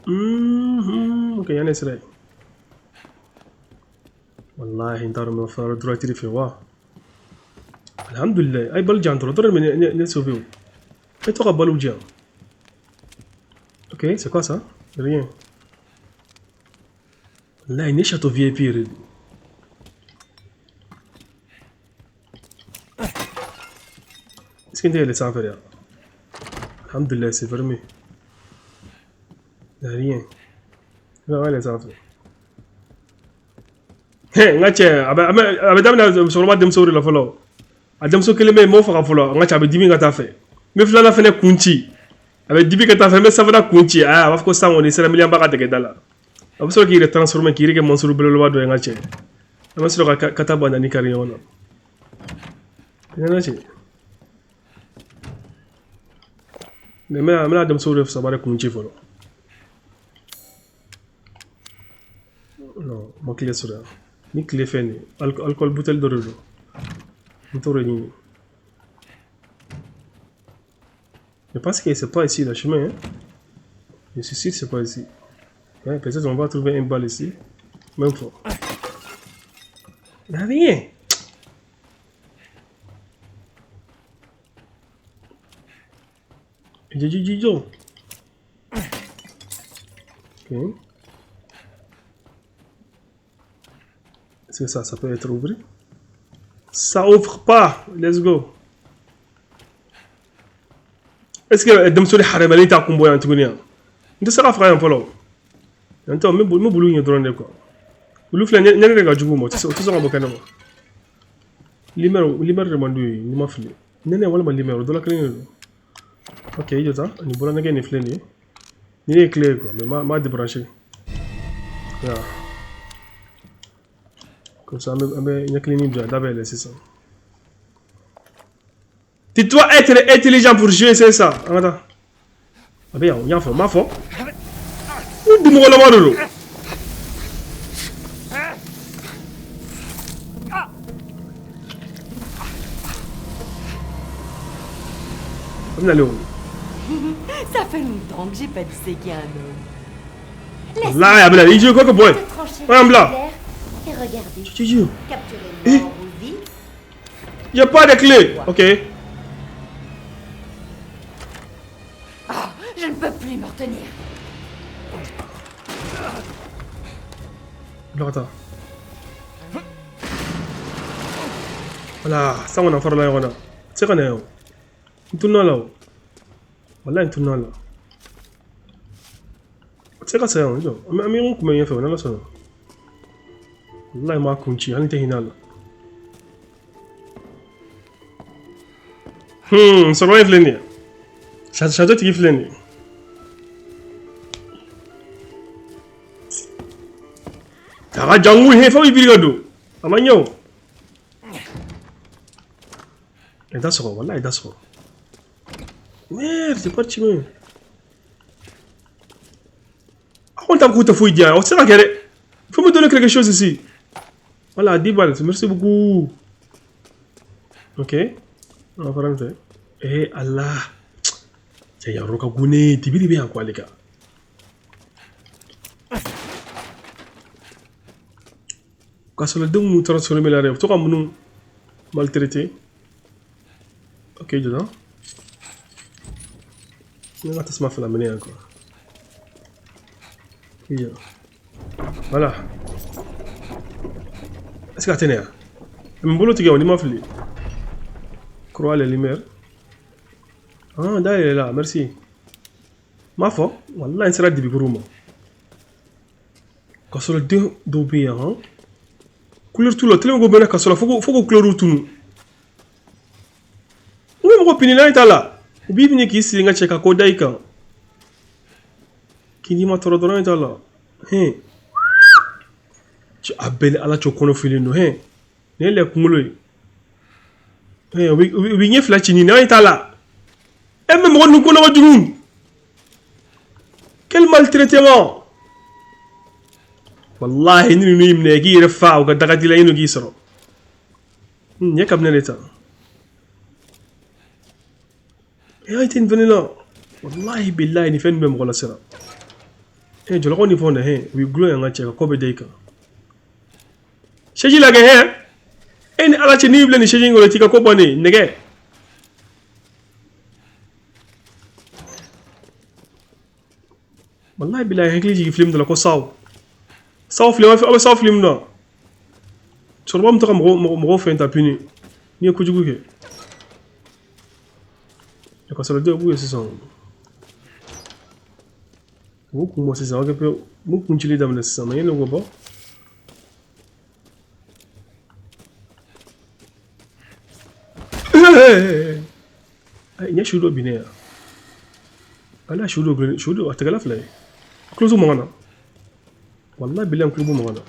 Ok, il y en a c'est wallahi انت ما فار دلوقتي في وا الحمد لله اي بل جان ترى من نسوفيو اي تو قبلوا جان ok c'est quoi ça rien là il est château VIP est-ce qu'il y a les sans faire الحمد لله c'est fermé rien là les sans faire ngache abe damna soroma dem sori la folo adem so keleme mo fa folo ngache abe dibi ngata fe me fla la fene kunchi abe dibi ngata fe me savana kunchi ah of course sango ni sera million baka de dala abe so ki re transformer ki reke monsuru belo lo wado ngache abe so ka kata bana ni kariona ngache me adem sori fa sabare kunchi folo non mo clé sur ni clé fini alcool bouteille de relo moteur ni je pense que c'est pas ici le chemin hein? Je suis sûr que c'est pas ici ouais, peut-être on va trouver un bal ici même fois n'a rien Jojo ok. Est-ce que ça peut être ouvert? Ça ouvre pas. Let's go. Est-ce que Demsoli Haremani t'a combo en Tugunia? De ça, la frère, un follow. Attends, me bulu ni drone quoi. Bulu fle nyane ga jugu mo. Tu so ngabo kana mo. Limer de mandu ni ma fle. Nene wala ma limer do la clean. OK, yo ça, ni bola na ni fle ni. Ni est clair quoi, mais ma débrancher. Là. Comme ça il y a clean bien d'abord c'est ça. Tu dois être intelligent pour jouer, c'est ça. Attends. Ah bien, on y a fait ma foi. Où du la marolo. On a l'eau. Ça fait longtemps que j'ai pas dit c'est qu'il y a un homme. Là, il y a il joue quoi que boy. Ouais, là. Et regardez. Tu joues. Capturez mort ou vif. Il n'y a pas de clé. OK. Je ne peux plus me retenir. Alors, attends. Voilà, ça on a fait là, on a. C'est qu'on est où? Il tourne là. Voilà, il tourne là. C'est quoi ça? Mais on comment il fait? On a là ça. Là, il m'a conçu. On était là. Survive l'année. Ça doit être l'année. Taga jangu he fa ibiri gado. Amanyo. Et that's all, wallahi that's all. Merde, c'est parti mais. On t'a coûté fouille dia. On sait pas quel. Faut me donner quelque chose ici. Voilà, 10 balles. Merci beaucoup. OK. On va faire un truc. Eh Allah. C'est ya roka gune, tibiri bien quoi les gars. Quand le deux nous transformer la rêve, tu vas nous maltraiter. OK, dedans. On va te faire la mener encore. Voilà. Est-ce que tu as tenu? Mais boulot tu gagnes, on y m'a fait. Croix les lumières. Ah, d'ailleurs, elle est là, merci. Ma foi, wallah, il sera de bigourou. Quand le deux d'obéir, hein? Couleur tout le temps, on va quand faut que couleur tout nous. Où est mon opinion là, là? Ou bien venir ici, on va checker quoi d'ailleurs. Qui dit ma trop drôle là? Hein? Tu appelles à la chocolat filé nous, hein? N'est le cumulé. Hein? Oui, n'y a flatini, n'est pas là. Et même on nous connaît du monde. Quel maltraitement! Wallahi, nous nous imne qui refa ou quand tu l'as eu nous qui sera. N'y a qu'à venir l'état. Et il était venu là. Wallahi billahi, il fait une même relation. Et je le connais fond de hein. We grow en achèque comme des cas. Chez la guerre, et à la chenille pleine chez Jingo le tika compagnie, n'est-ce Wallahi billahi hekli jigi film de la ko saw film fa saw film no sur bam to mo fe ta puni ni ko jugu ke ko sala de bu c'est ça beaucoup moi c'est ça que peu beaucoup chili dam le ça mais no go ay nya shudo bine ala shudo atagala flay close mangana wallahi billahi close mangana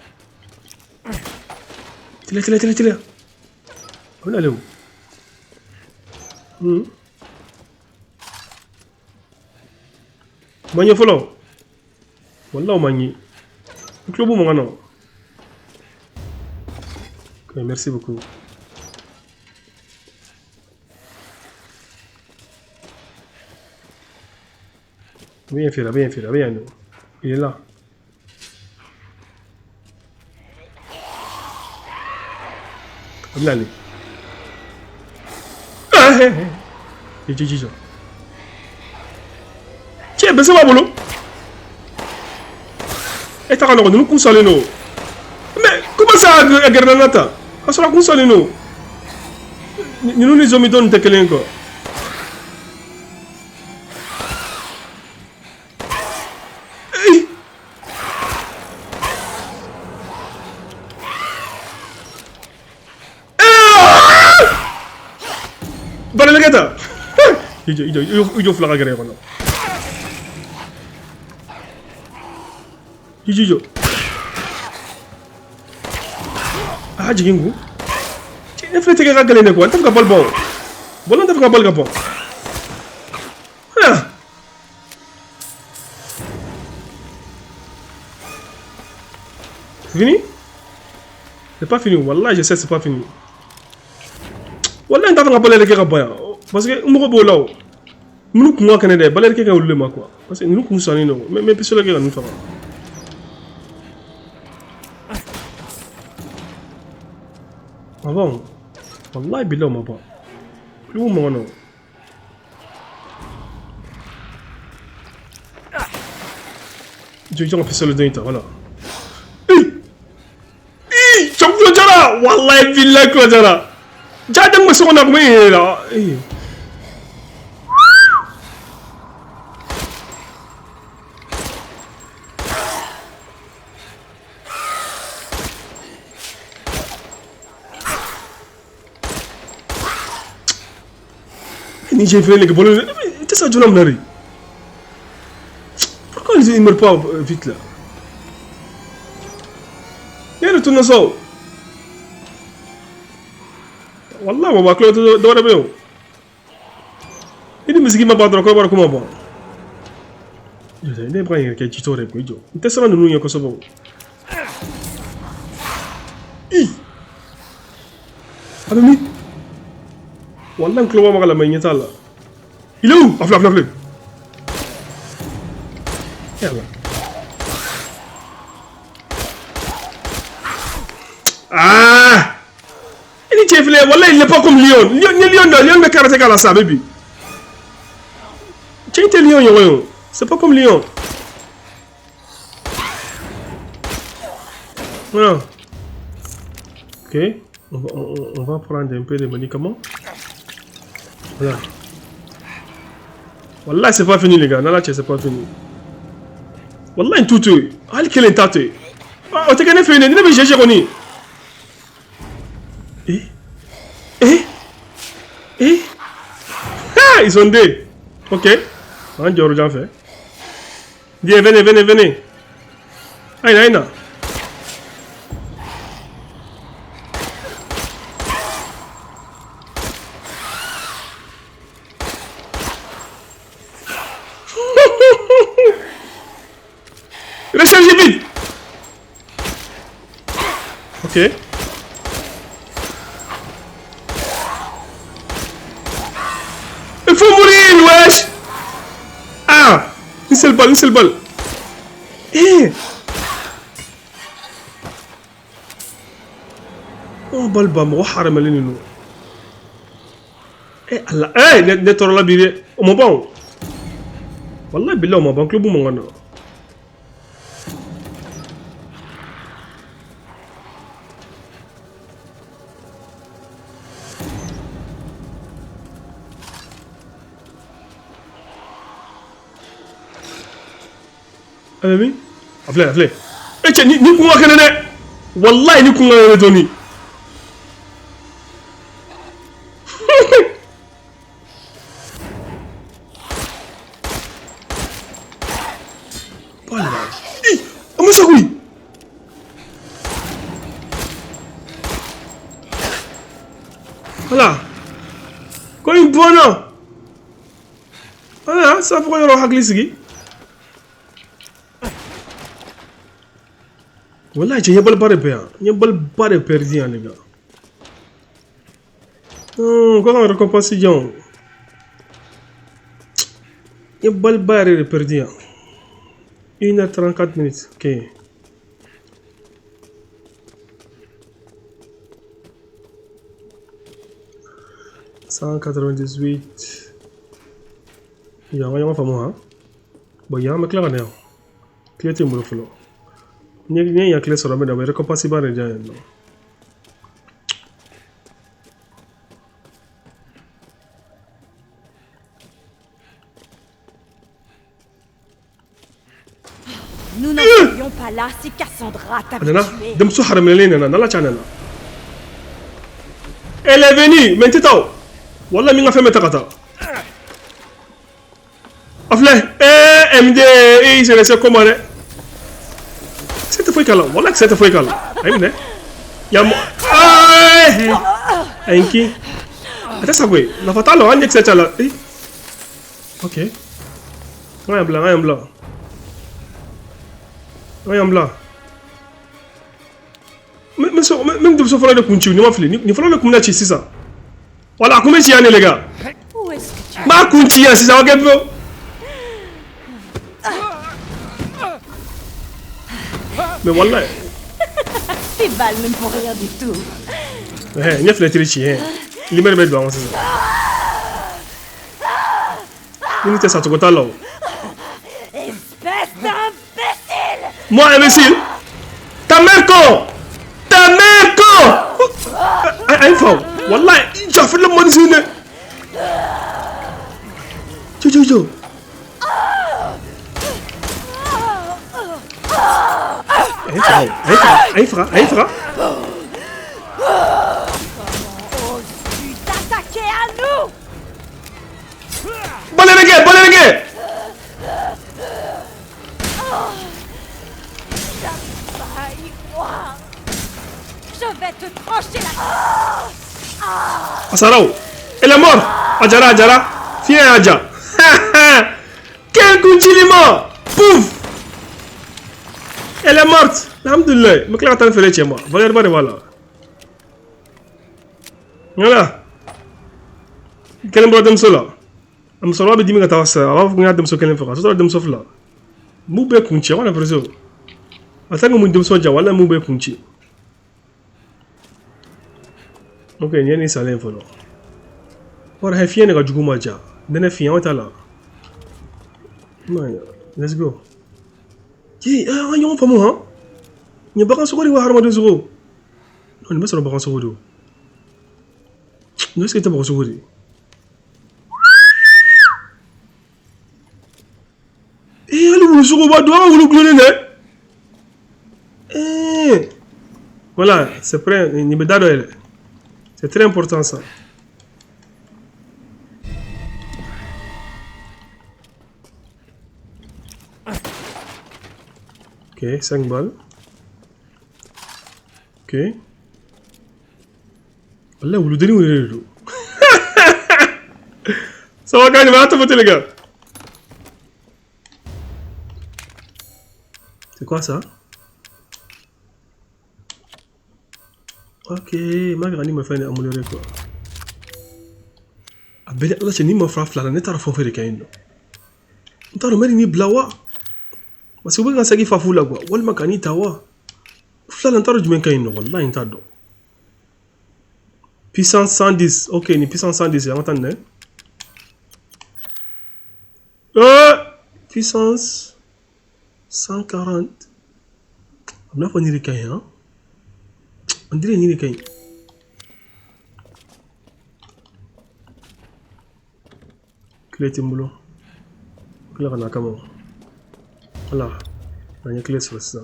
tila on allez où manya follow wallahi manyi close mangana OK, merci beaucoup. Bien fait là, bien. Il est là. Allez. J'ai. Tiens, ben c'est ma boulot. Et t'as regardé nous consoler nous. Mais comment ça Gernanata? Quand ça consoler nous. Nous les hommes donnent tes clés encore. Bala legata. Ijo flaga gare kono. Ijo. Ah jigingu. Ne fete ka gale ne ko antaf ka bal bon. Bolon daf ka bal ga bon. Ah. Fini? C'est pas fini. Wallah, je sais c'est pas fini. Wallah, on va pas parce que on va là. Nous nous connaissons pas les gens qui quoi. Parce que nous connaissons non. Mais puis cela qui nous fait. Avant. Wallah, billah ma pas. Plus mon non. Je vais faire le dernier voilà. Champion jara wallahi billahi ko jara jadam ma sona ko me la ni j'ai fait les bolons c'est ça jonam nari pourquoi ils meurent pas vite là il retourne ça والله ما باكلو دورة بيو إني مسكين ما بادر كوبر كوما بون جزء إني بقى يركي تشتوري كويجو أنت سرنا نونيا كوسبو إيه هذا مين والله نكلوا ما قال ما ينتهى يلو أفلا يلا والله il n'est pas comme Lion. Lion de karaté à ça, baby. Tiens, t'es Lion, yo. C'est pas comme Lion. Voilà. Ok. On va prendre un peu de médicaments. Voilà. Wallah, c'est pas fini, les gars. Là, c'est pas fini. Wallah, tout. Allez, quel est tâté. Oh, t'es qu'un fini. Ne me cherchez qu'on y. Ah, ils sont deux. Ok. Un jour, j'en fais. Viens, venez. Aïna. Rechargez vite. Ok. Il faut mourir, wesh. Ah, une seule balle. Eh. Oh, balle bam, oh haram alinu. Eh Allah, ne toro la bire. O mo bon. Wallahi billah o mo bon club mo ngana. Ami, afle. Eche ni kunga kenene. Wallahi ni kunga ne toni. Wallahi. Amasa kui. Voilà. Ko imbono. Ah, ça faut yoro hakli sigi. Wallahi j'ai yebal bare perdu les gars. Quoi on récompense John. Yebal bare perdu. 1h34 minutes. OK. $198. Ya on va moi. Bon ya me clair né. Cliente mo flo. Ni ya clé sur la main de récompense ba déjà non. Nous n'en serions pas là si Cassandra t'avait tué. Dem su haram lena na la chana. Elle est venue, maintenant. Wallah mi nga fait mettre kata. Afle, MD, c'est resté comment là? C'était foi kala. Wallah que c'était foi kala. Aïe né? Yam. Ainki. Attends ça quoi? La fatale on est que c'est là. OK. Ouais blanc, ouais blanc. Ouais blanc. Même de ce faire de kunchi, ni ma fili, ni faire le kumna chi ça. Voilà, comment tu y en es les gars? Où est-ce que tu es? Ma kunchi c'est ça, OK bro. Mais voilà. Tes balles ne font rien du tout. Eh, n'y a fait tricher, hein. Libère mes doigts, c'est ça. Il était ça tout côté là. Espèce d'imbécile! Moi imbécile. Ta mère con. Ta mère con. Aïe faux. Wallah, j'ai fait le monde ici. Jojo. Aïe fra. Tu t'attaquais à nous! Bonne les gars. Pas y croire! Je vais te trancher la... Asarao. Elle est morte. Adjara. Viens Adja. Quel coup de mort. Pouf. Elle est morte. Alhamdulillah. Je vais te faire chez moi. Voilà. Voilà. Quel est le problème là? Je me suis dit que je vais te faire. Je vais te faire. Je vais te faire. Je vais te faire. Je vais te faire. Je vais te faire. Attends que je te fasse. Voilà, je vais te faire. Ok, il y a une salle info. Voilà, il y a une joue maja. Dene fiyan wata la. Let's go. Hey, yon famu ha? Ni bakan sokori wa harma do soko. Non, ni basoro bakan sokori. No est-ce que tu bakan sokori? Eh, ali wulu soko ba do wulu glone ne. Eh. Voilà, c'est prêt, ni be dado ele. C'est très important ça. Ok, 5 balles. Ok. Là, vous le donnez où il est. Ça va gagner, va voter les gars. C'est quoi ça? Ok, ma granny me fait améliorer quoi. Ah ben là c'est ni ma frère là, n'est pas faire de caïn. On t'a remis ni blawa. Parce que vous avez dit fafu là quoi. Wal makani tawa. Fla l'entaro du men caïn wallahi intado. Puissance 110. Ok, ni puissance 110, vous entendez? Puissance 140. On a pas ni caïn hein. On dirait ni caïn. Clé timbulo. Clé kana kamo. Voilà. On a clé sur ça.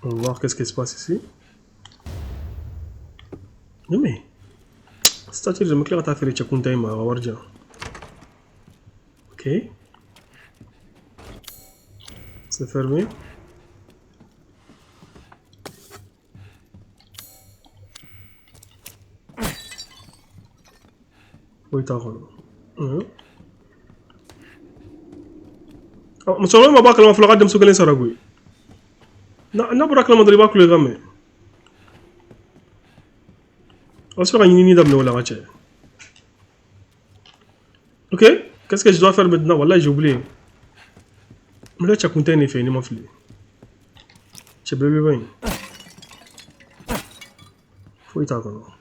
On va voir qu'est-ce qui se passe ici. Non mais. C'est-à-dire je me claire à faire les chakuntai ma warja. Ok. C'est fermé. Oui, t'as raison. Ah, mais ça va, ma bac, la fleur, dem sukalen saragui. Na pour acclamer de bac le gamin. On se fera une ligne d'amener au larache. Ok, qu'est-ce que je dois faire maintenant? Voilà, j'ai oublié. Mais là, tu as compté un effet, il m'a filé. Tu as bébé bien. Faut y t'attendre.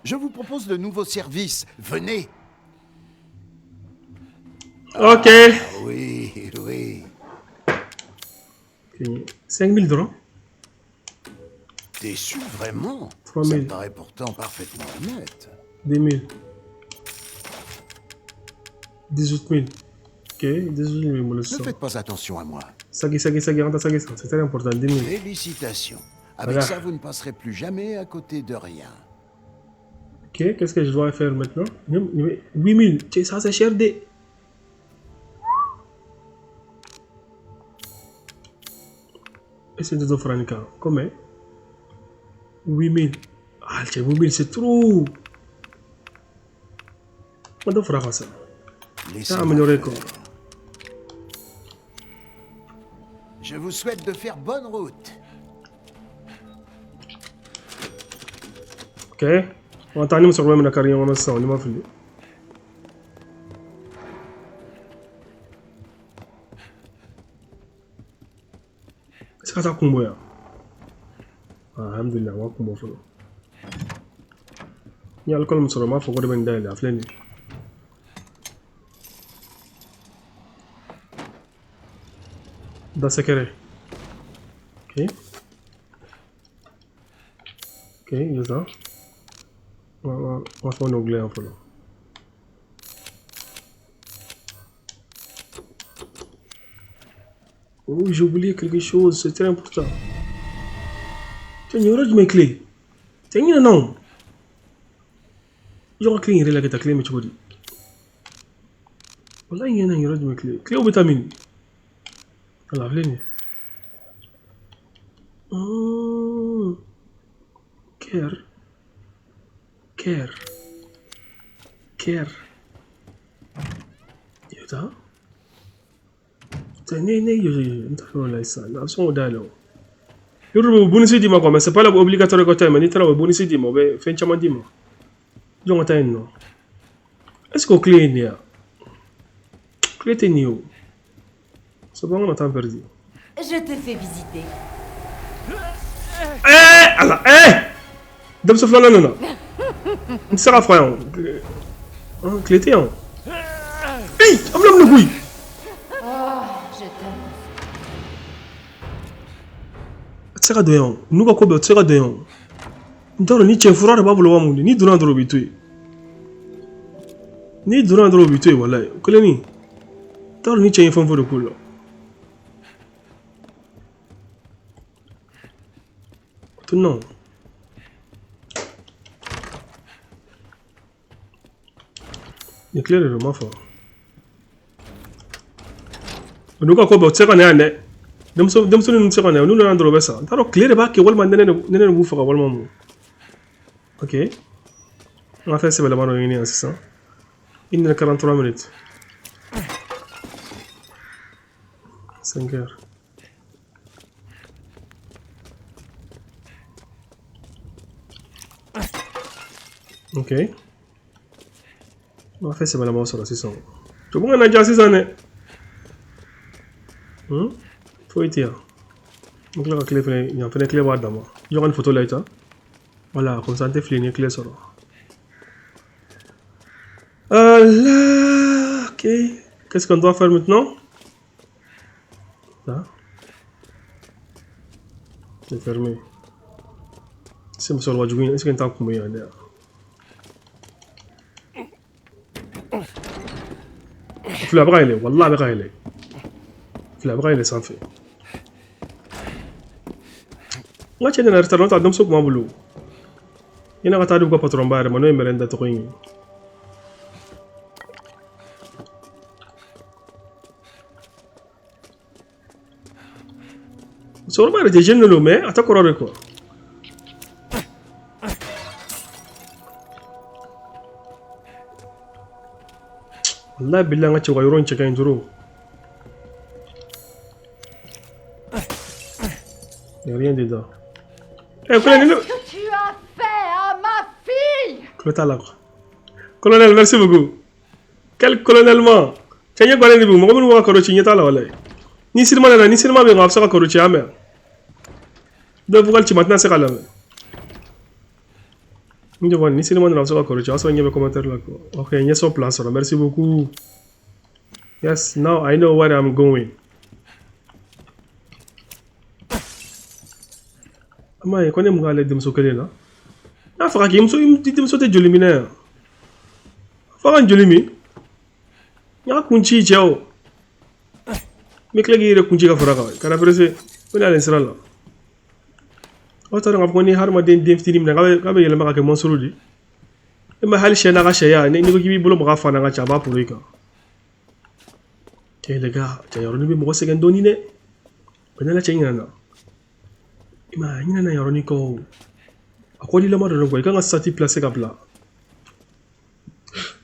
Je vous propose de nouveaux services. Venez. Ok. Ah, oui, oui. 5000 $. T'es sûr vraiment? 3000. Ça me paraît pourtant parfaitement honnête. 2000. 18 000. Ok, 18 000, me le Ne sens. faites pas attention à moi. Sagi, rentre Sagi, c'est très important, 10 000. Félicitations. Avec Voilà. ça, vous ne passerez plus jamais à côté de rien. Ok, qu'est-ce que je dois faire maintenant? 8 000, ça c'est cher de... Et c'est 2 francs, combien? 8 000. Ah, 8 000, c'est trop. Combien de francs ça? Ça a amélioré quoi? Je vous souhaite de faire bonne route. Ok, on va t'animer sur le même carrière, on a ça, on va faire. Est-ce que ça combo ya? Alhamdulillah, on va combo faire. Il y a alcool sur le map, faut qu'on devienne d'ailleurs, la flemme. Dans ce carré. Ok. Ok, il y a ça. On va faire un onglet en fait. Oh, j'ai oublié quelque chose, c'est très important. Tiens, il y aura de mes clés. Tiens, il y en a non. Il y aura clé, il y a la clé, mais tu peux dire. Voilà, il y aura de mes clés. Clé ou vitamine? Voilà, venez. Care. Yota. Mais c'est pas obligatoire que tu aies, mais tu as bonus dit moi, fais un chaman dit moi. Est-ce qu'on clé est là? Clé est new. C'est bon, on a temps perdu. Je te fais visiter. Allah, Dame ce flan, non. On sera frère. Clé est en. Hey, on me le bouille. Je t'aime. Tsega doyan, nuka ko be tsega doyan. Ndoro ni chefura da babu lawa mundi, ni duran dro bitui. Ni duran dro bitui wallahi. Kole ni. Ndoro ni chen fon fo de kulo. Tu non. Ni clair le ma fort. Nuka ko be tsega ne ane. Dem so ni tsega ne, nu na ndro be sa. Ndoro clair ba ke walma nene mu fa walma mu. Ok. On va faire ce bellement réuni, c'est ça? 1h43 minutes. 5 heures. Ok. On va faire ce bellement sur la 600. Tu vois, on a déjà 6 années. Faut y tirer. Donc là, il y a un clé là dedans. Il y aura une photo là, hein? Voilà, comme ça, on est clé sur là. Ok. Qu'est-ce qu'on doit faire maintenant? Ça. C'est fermé. C'est monsieur le roi du Guin. Est-ce qu'il y a un temps pour moi? في الأبغايلة والله بغايلة في الأبغايلة صافي ما تشينا نرترنت عندهم سوق ما بلو هنا قطعوا بقى باترون بار منو يمرن ده تقوين صور ما رجع جنو لو ما أتذكر أريكو والله بالله ما تشوفوا يرون شكاين درو rien dedans. Qu'est-ce que tu as fait à ma fille? Colonel, merci beaucoup. Quel colonellement? Tiens, quoi les vous? Moi, je vais vous dire là, voilà. Ni seulement là, ni seulement bien, on va se raccrocher à mer. Donc, vous allez maintenant se caler. Ni devant, ni seulement on va se raccrocher. On va se mettre commentaire là. Ok, il y a son plan sur. Merci beaucoup. Yes, now I know where I'm going. Mais quand on regarde les démos qu'elle est là, il faut que je te joli mine. Faut un joli mine. Ya kunci cɛw me kila k'i yɛrɛ kunci ka fara kan kana perese ko ne ale sira la aw t'a dɔn k'a fɔ ko ni hadamaden den fitinin minɛ k'a bɛ yɛlɛma ka kɛ mɔnsuru de e ma hali sɛ n'a ka sɛya n'i ko k'i b'i bolo maga fan na ka ca a b'a poro i kan les gars cɛ yɔrɔnin bɛ mɔgɔ sɛgɛn dɔɔnin dɛ o ne la cɛ ɲinana i ma ye a ɲinana yɔrɔnin kɔ a kɔdilama dɔ quoi i kan ka sati placer ka bila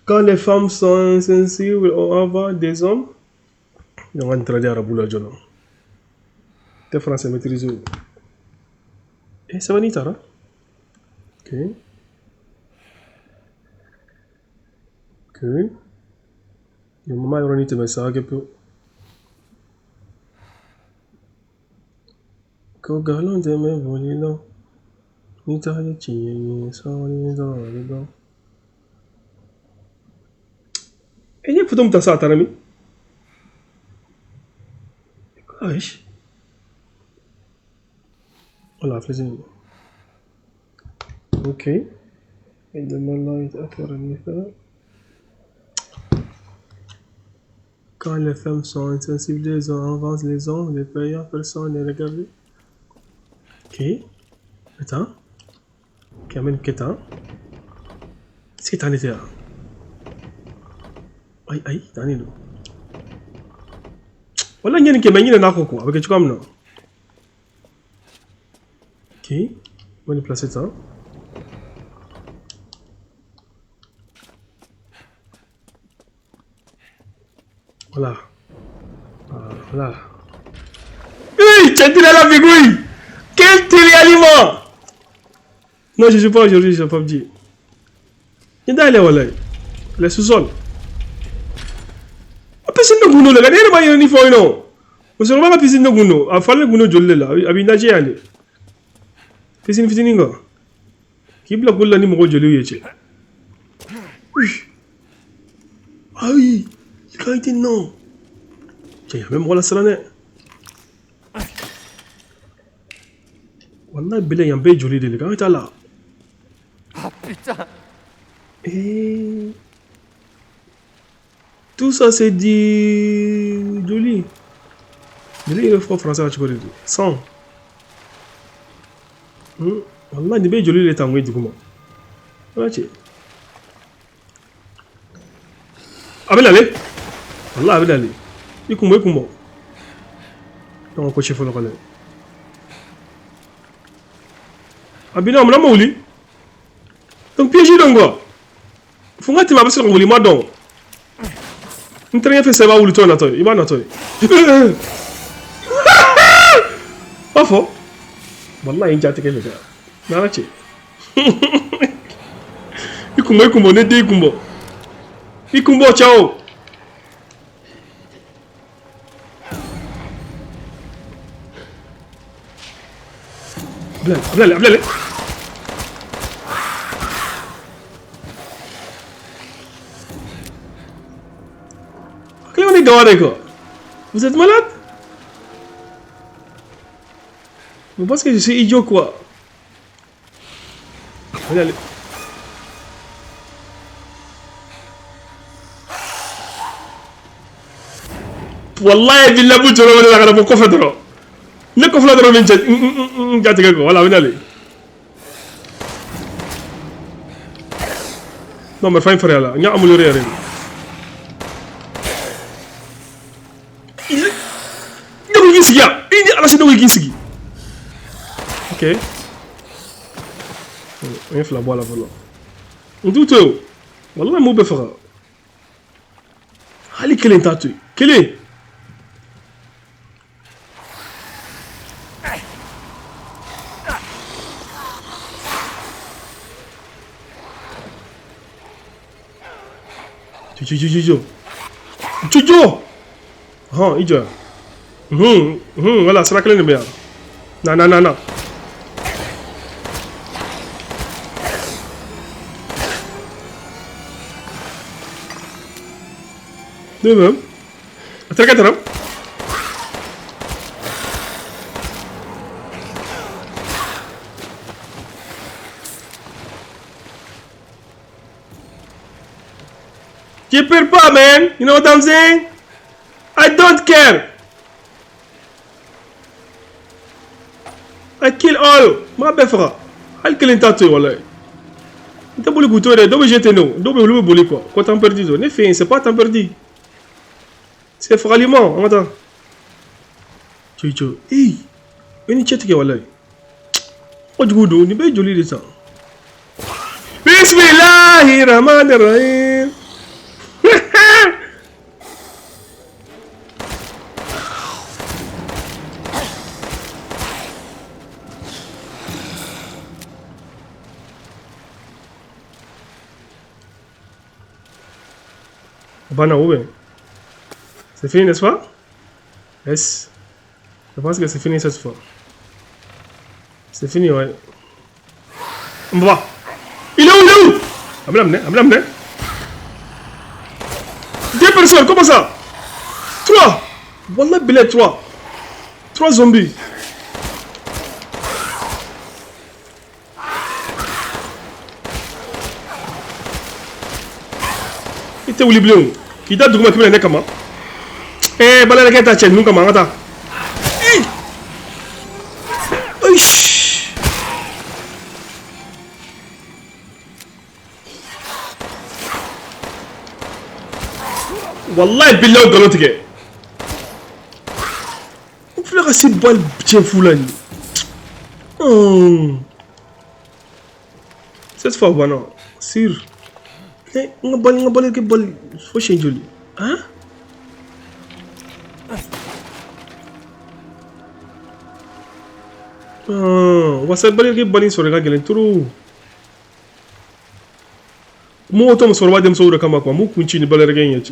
quand les femmes sont sensibles envers des hommes donc on traduit arabu la jono te français maîtrisé et ça va ni tara ok ok le moment yɔrɔnin tɛmɛ sa hakɛ peu ko galon tɛmɛ boli la ni ta ye tiɲɛ ye sɔɔni dɔrɔn dɔn e ye photo min ta sa a taara min ayi voilà filɛ ok et de maintenant à faire un effet quand les femmes sont insensibles les hommes avancent les hommes les payants personne ne regarde ok attends quand même qu'attends est-ce que t'en étais là aïe t'en es là voilà il y a une qui m'a dit quoi avec tu comme non ok on va déplacer ça voilà voilà hey tu as la bigouille quel téléaliment non je ne suis pas aujourd'hui je ne peux pas dire il est allé voilà les sous-sols piscine de Gouno, la dernière fois il y a une fois non. Vous savez pas piscine de Gouno, a fallu Gouno jolle là, abi naje aller. Piscine fitini nga. Ki bla golla ni mo jolle yece. Aïe, il a été non. Tiens, même moi la salane. Wallah bilay yambe jolie de quand est là. Ah putain. Et tout ça c'est dit joli. Joli le froid français tu peux dire. Sans. Wallah ni be joli le tangwe du comment. Voilà tu. Abel allez. Wallah abel allez. Ikumbo. Donc ko chef le connaît. Abina amna mouli. Donc piège donc quoi. Faut nga ti ma basi ko mouli ma donc. N'trien fait ça va ou le tour na toy. Il va na toy. Pas faux. Wallah il jate quel gars. Na ci. Ikumbo ne de ikumbo. Ikumbo ciao. Blal. Qu'est-ce qu'on est gardé quoi? Vous êtes malade? Vous pensez que je suis idiot quoi? Allez. Wallahi billah bu joro wala ngara bu ko fedro. Ne ko fla dro min jati ko wala winali. Non mais fay frère là, nya amul réer. Dawul gis ya, ini ala ci dawul gis gi. OK. On fla bola bola. Nduto. Wallahi mo be fara. Hali kelen tatu. Kelen. Jojo. Ah, ijo. Voilà, c'est la clé de bien. Non. De même. Attends. Je perds pas, man. You know what I'm saying? I don't care. I kill all. Ma befra. Al kill tatu wallahi. T'as voulu goûter, d'où j'étais non, d'où vous voulez quoi? Quoi t'en perdu? Ne fais, c'est pas t'en perdu. C'est fraliment, on attend. Tu, hey, une chat qui est wallahi. Oh du goudou, ni bien joli de ça. Bismillahirrahmanirrahim. Bana où est? C'est fini, n'est-ce pas? Yes. Je pense que c'est fini cette fois. C'est fini, ouais. On va. Il est où? Amlamne. 2 personnes, comment ça? 3. Wallah billet 3. 3 zombies. Il était où les bleus? Il t'a dit que comment? Eh, balai la guette à nous comment? Attends. Wallahi billahi galon tigé. On fait assez balle bien foulani. Cette fois voilà, sûr. Eh, on balle que balle faut changer. Hein? On va savoir que balle sur le gars qui trop. Moi autant sur le dem sur le kama quoi, moi continue balle gagner.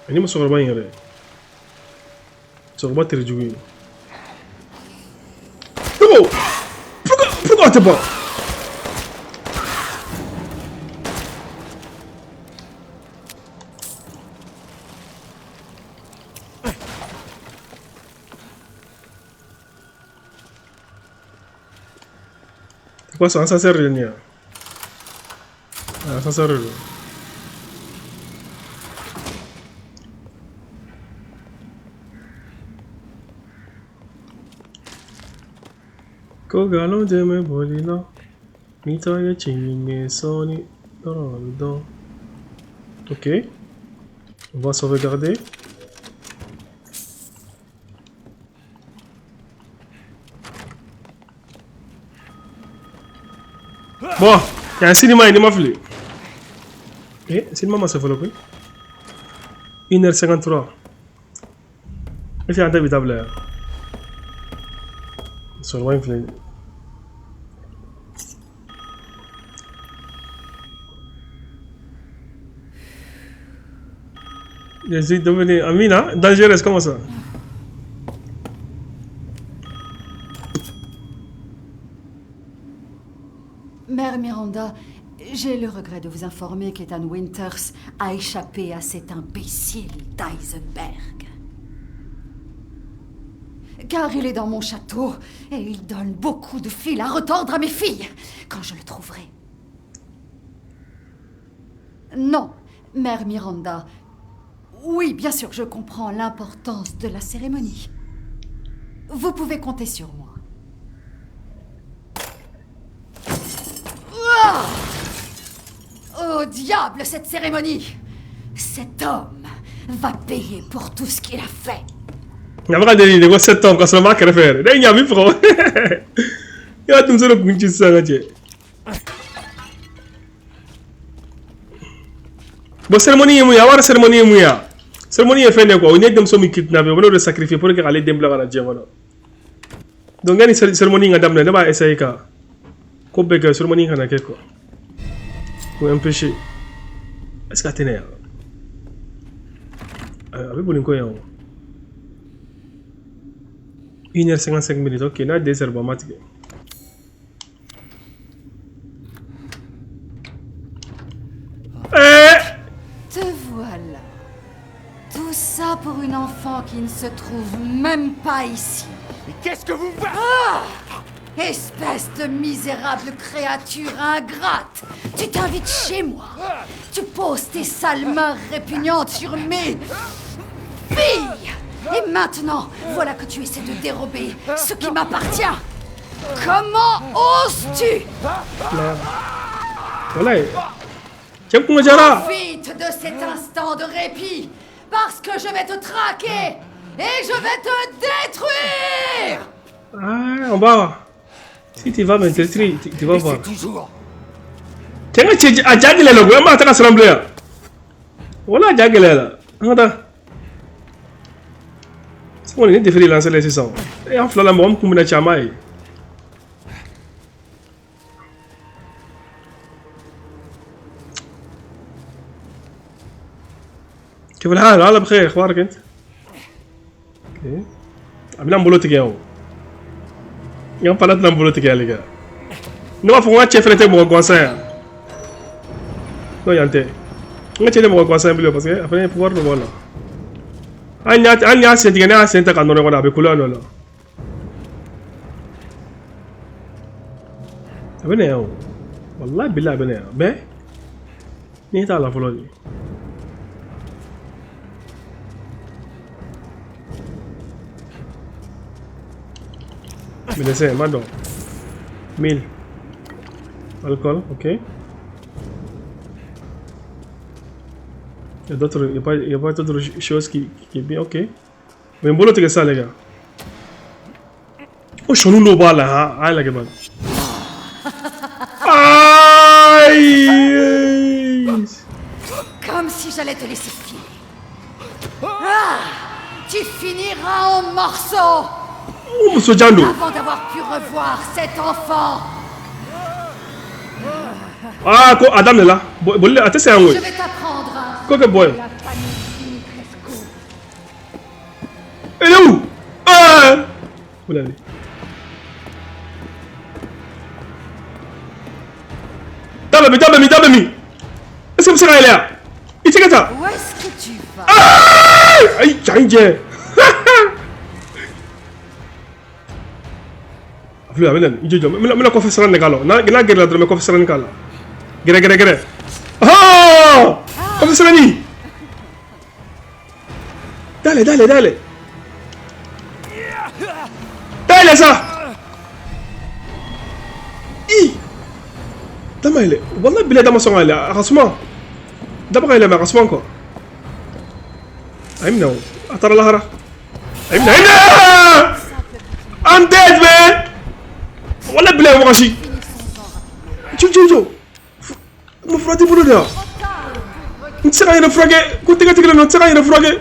Ini masuk ke rumah yang ada. Masuk rumah terjun. Pourquoi t'es pas? C'est quoi ça? Un sincère ni? Un sincère. Ko galon de me bolina, mita ya chingue soni dans. Ok, on va sauvegarder. Bon, il y a un cinéma, il m'a fallu. Eh, cinéma, ça fait le coup. 1h53. Et c'est indébitable. Sur le wine. Je suis devenu Amina, dangereuse, comment ça? Mère Miranda, j'ai le regret de vous informer qu'Ethan Winters a échappé à cet imbécile d'Eisenberg. Car il est dans mon château et il donne beaucoup de fil à retordre à mes filles quand je le trouverai. Non, Mère Miranda. Oui, bien sûr, je comprends l'importance de la cérémonie. Vous pouvez compter sur moi. Oh diable, cette cérémonie! Cet homme va payer pour tout ce qu'il a fait. Il y a des gros 7 ans quand ça m'a qu'à faire. Il y a vu, frère. Il y a tout ça le punch ça là. Bon, cérémonie, il y a une cérémonie. Cérémonie est faite quoi? On est dem somi kidnappé, on doit sacrifier pour que aller dem la gana djema. Donc gani cérémonie ngadam na ba essayer ka. Ko bega cérémonie kana ke quoi? Pour empêcher. Est-ce que t'es né? Avec bon quoi yao. 1h55 minutes, ok, là, des herbes matées. Te voilà. Tout ça pour une enfant qui ne se trouve même pas ici. Mais qu'est-ce que vous... Espèce de misérable créature ingrate! Tu t'invites chez moi! Tu poses tes sales mains répugnantes sur mes filles! Et maintenant, voilà que tu essaies de dérober ce qui m'appartient! Comment oses-tu? Voilà. Profite de cet instant de répit, parce que je vais te traquer et je vais te détruire! Ah, on va. Si tu vas me détruire, tu vas voir. Toujours. Tiens, tu as déjà dit le logo, on va te rassembler. Voilà, déjà là. Regarde. C'est bon, il est défilé lancer les 600. Et en flanc, la bombe, comme une chamaille. كيف الحال؟ هلا بخير، اخبارك انت؟ اوكي عم بولوتك يا هو يوم فلتنا بولوتك يا لقى نوقف ما تشفرت مو كونسايا نو يانتي ما تشفرت مو كونسايا بلو بس افني بور ولا اني اسنت انا اسنت كان نو ولا بكلان ولا ابني يا هو والله بالله ابني به ني تعال فلوجي Me laissez, madame. 1000. Alcool, ok. Il y a pas d'autres choses qui est bien, ok. Mais bon, c'est ça, les gars. Oh, je suis nous là, hein. Aïe, la gueule. Aïe! Comme si j'allais te laisser filer. Ah! Tu finiras en morceaux! Oh, monsieur Djando! Avant d'avoir pu revoir cet enfant! Ah, quoi, Adam est là. Bon, attends, c'est un Je oui. vais t'apprendre. Quoi que boy? La famille Dimitrescu. Elle est où? Ah! Vous l'avez. Dabami! Est-ce que vous serez là? Il t'est ça? Où est-ce que tu vas? Aïe, tiens! Flu abelen ijojo me la confessera negalo na gerla do me confessera negalo gere ah confessera ni dale ça i damaile wallahi bila dama songa la rasma daba ile ma rasma ko aimna atara lahara aimna I'm dead man wala bila wakashi Jojo mo frati bulu da ntsira ina frage ko tiga no ntsira ina frage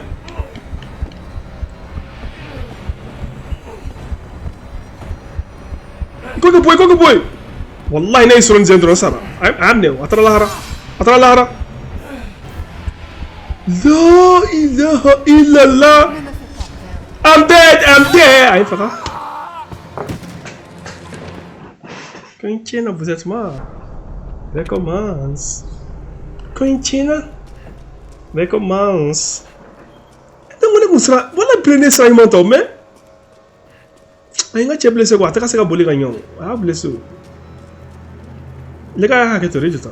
koko boy wallahi nay suron zendro sara amne atara lahara la ilaha illallah I'm dead ay faka Cointina, vous êtes mort. Recommence. Cointina. Recommence. Donc, on sera. Voilà, prenez ça, il m'entend, mais. Il y a un blessé, quoi. Tu as un blessé. Ah, blessé. Les gars, il y a un blessé.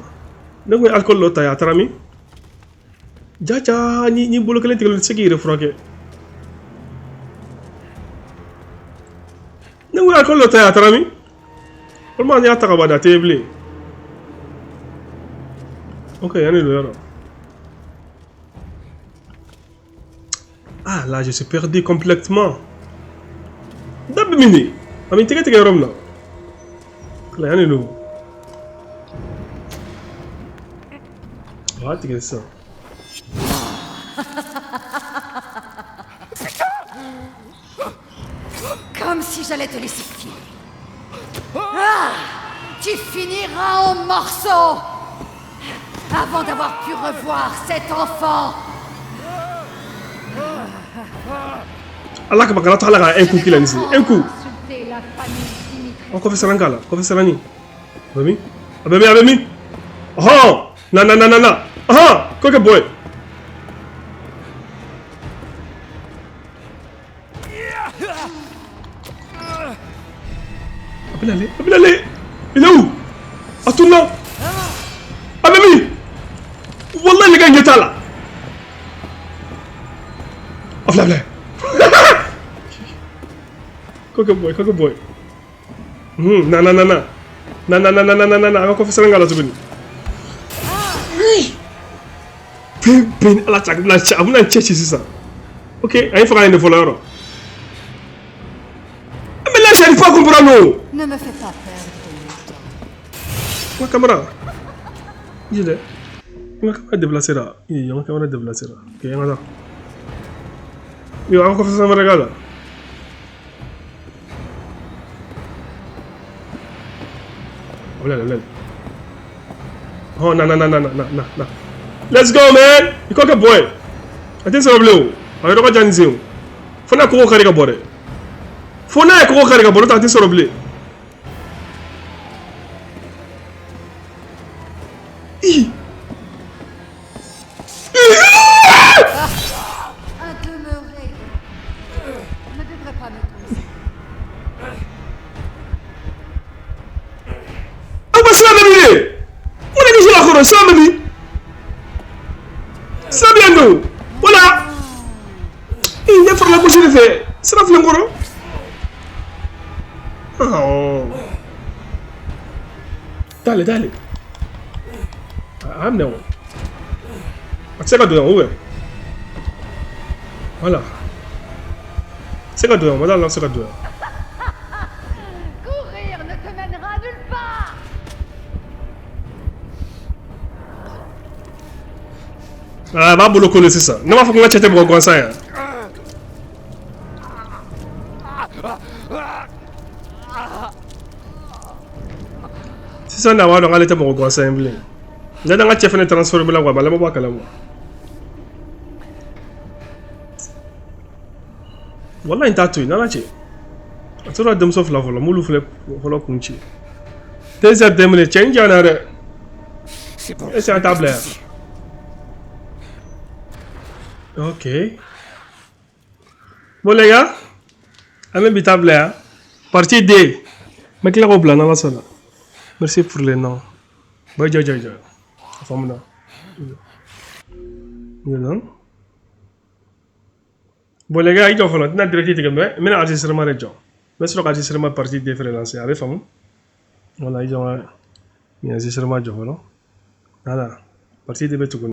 Donc, alcool, l'autre, il y a un trami. Jaja, ni boulot que l'intérieur, c'est qui est refroqué. Donc, alcool, l'autre, il y a un trami. Comment on y a à la table? Ok, on est là. Ah là, je suis perdu complètement. D'abord, mini. Ami, tu es là. Là, on est là. Ah, tu es ça. Comme si j'allais te laisser filer. Ah! Tu finiras en morceaux avant d'avoir pu revoir cet enfant. Allah ka bakala tala un coup qu'il a ici. Un coup. On confesse un gars là. Confesse un ni. Abemi. Oh! Na. Ah! Quoi que boy. Abilale. Il est où? Atuna. Abemi. Wallah les gars, il est là. Afla. Coco boy. Na. Ako fa Sénégal la tuguni. Ben ala tak na cha amuna chechi sisa. OK, ay fa ngane defo la yoro. Mais là j'arrive pas à comprendre. Ne me fais pas perdre mon temps. Ma caméra. Jide. Ma caméra déplacer là. Il ma caméra déplacer là. OK, ngada. Yo ako fa Sénégal là. Oh, no. Let's go, man. You cock a boy. I think so. Blue. I don't know what Fona ko kari ka bore. Fona ko kari ka bore. I think so. Blue. À demeurer. Ne devrait pas me causer. Sabiendo. Voilà. Il y a faire la bouche de fait. C'est la flemme. Oh. Dale. I'm now. C'est pas dedans, ouais. Voilà. C'est pas dedans, voilà, c'est pas dedans. Courir ne te mènera nulle part. Ah, va bolo kolo c'est ça. Non, ma faut que tu te bois comme ça. C'est ça, on va aller te boire comme ça. Là, dans la chef, on est transformé là, on va aller boire calme. Voilà, il t'a tué, non, là, tu. Tu as dem sauf la vola, moulou flip, vola kunchi. Deuxième minutes, change en arrêt. C'est bon. Et c'est un table. Ok. Bon les gars, avec le table là, partie D. Mais clair au plan dans la salle. Merci pour les noms. Bye, joy. Femme là. Bon les gars, il faut faire notre directive comme ça. Mais enregistrement est déjà. Mais sur l'enregistrement partie D freelance avec femme. Voilà, ils ont un enregistrement déjà voilà. Voilà. Partie D tout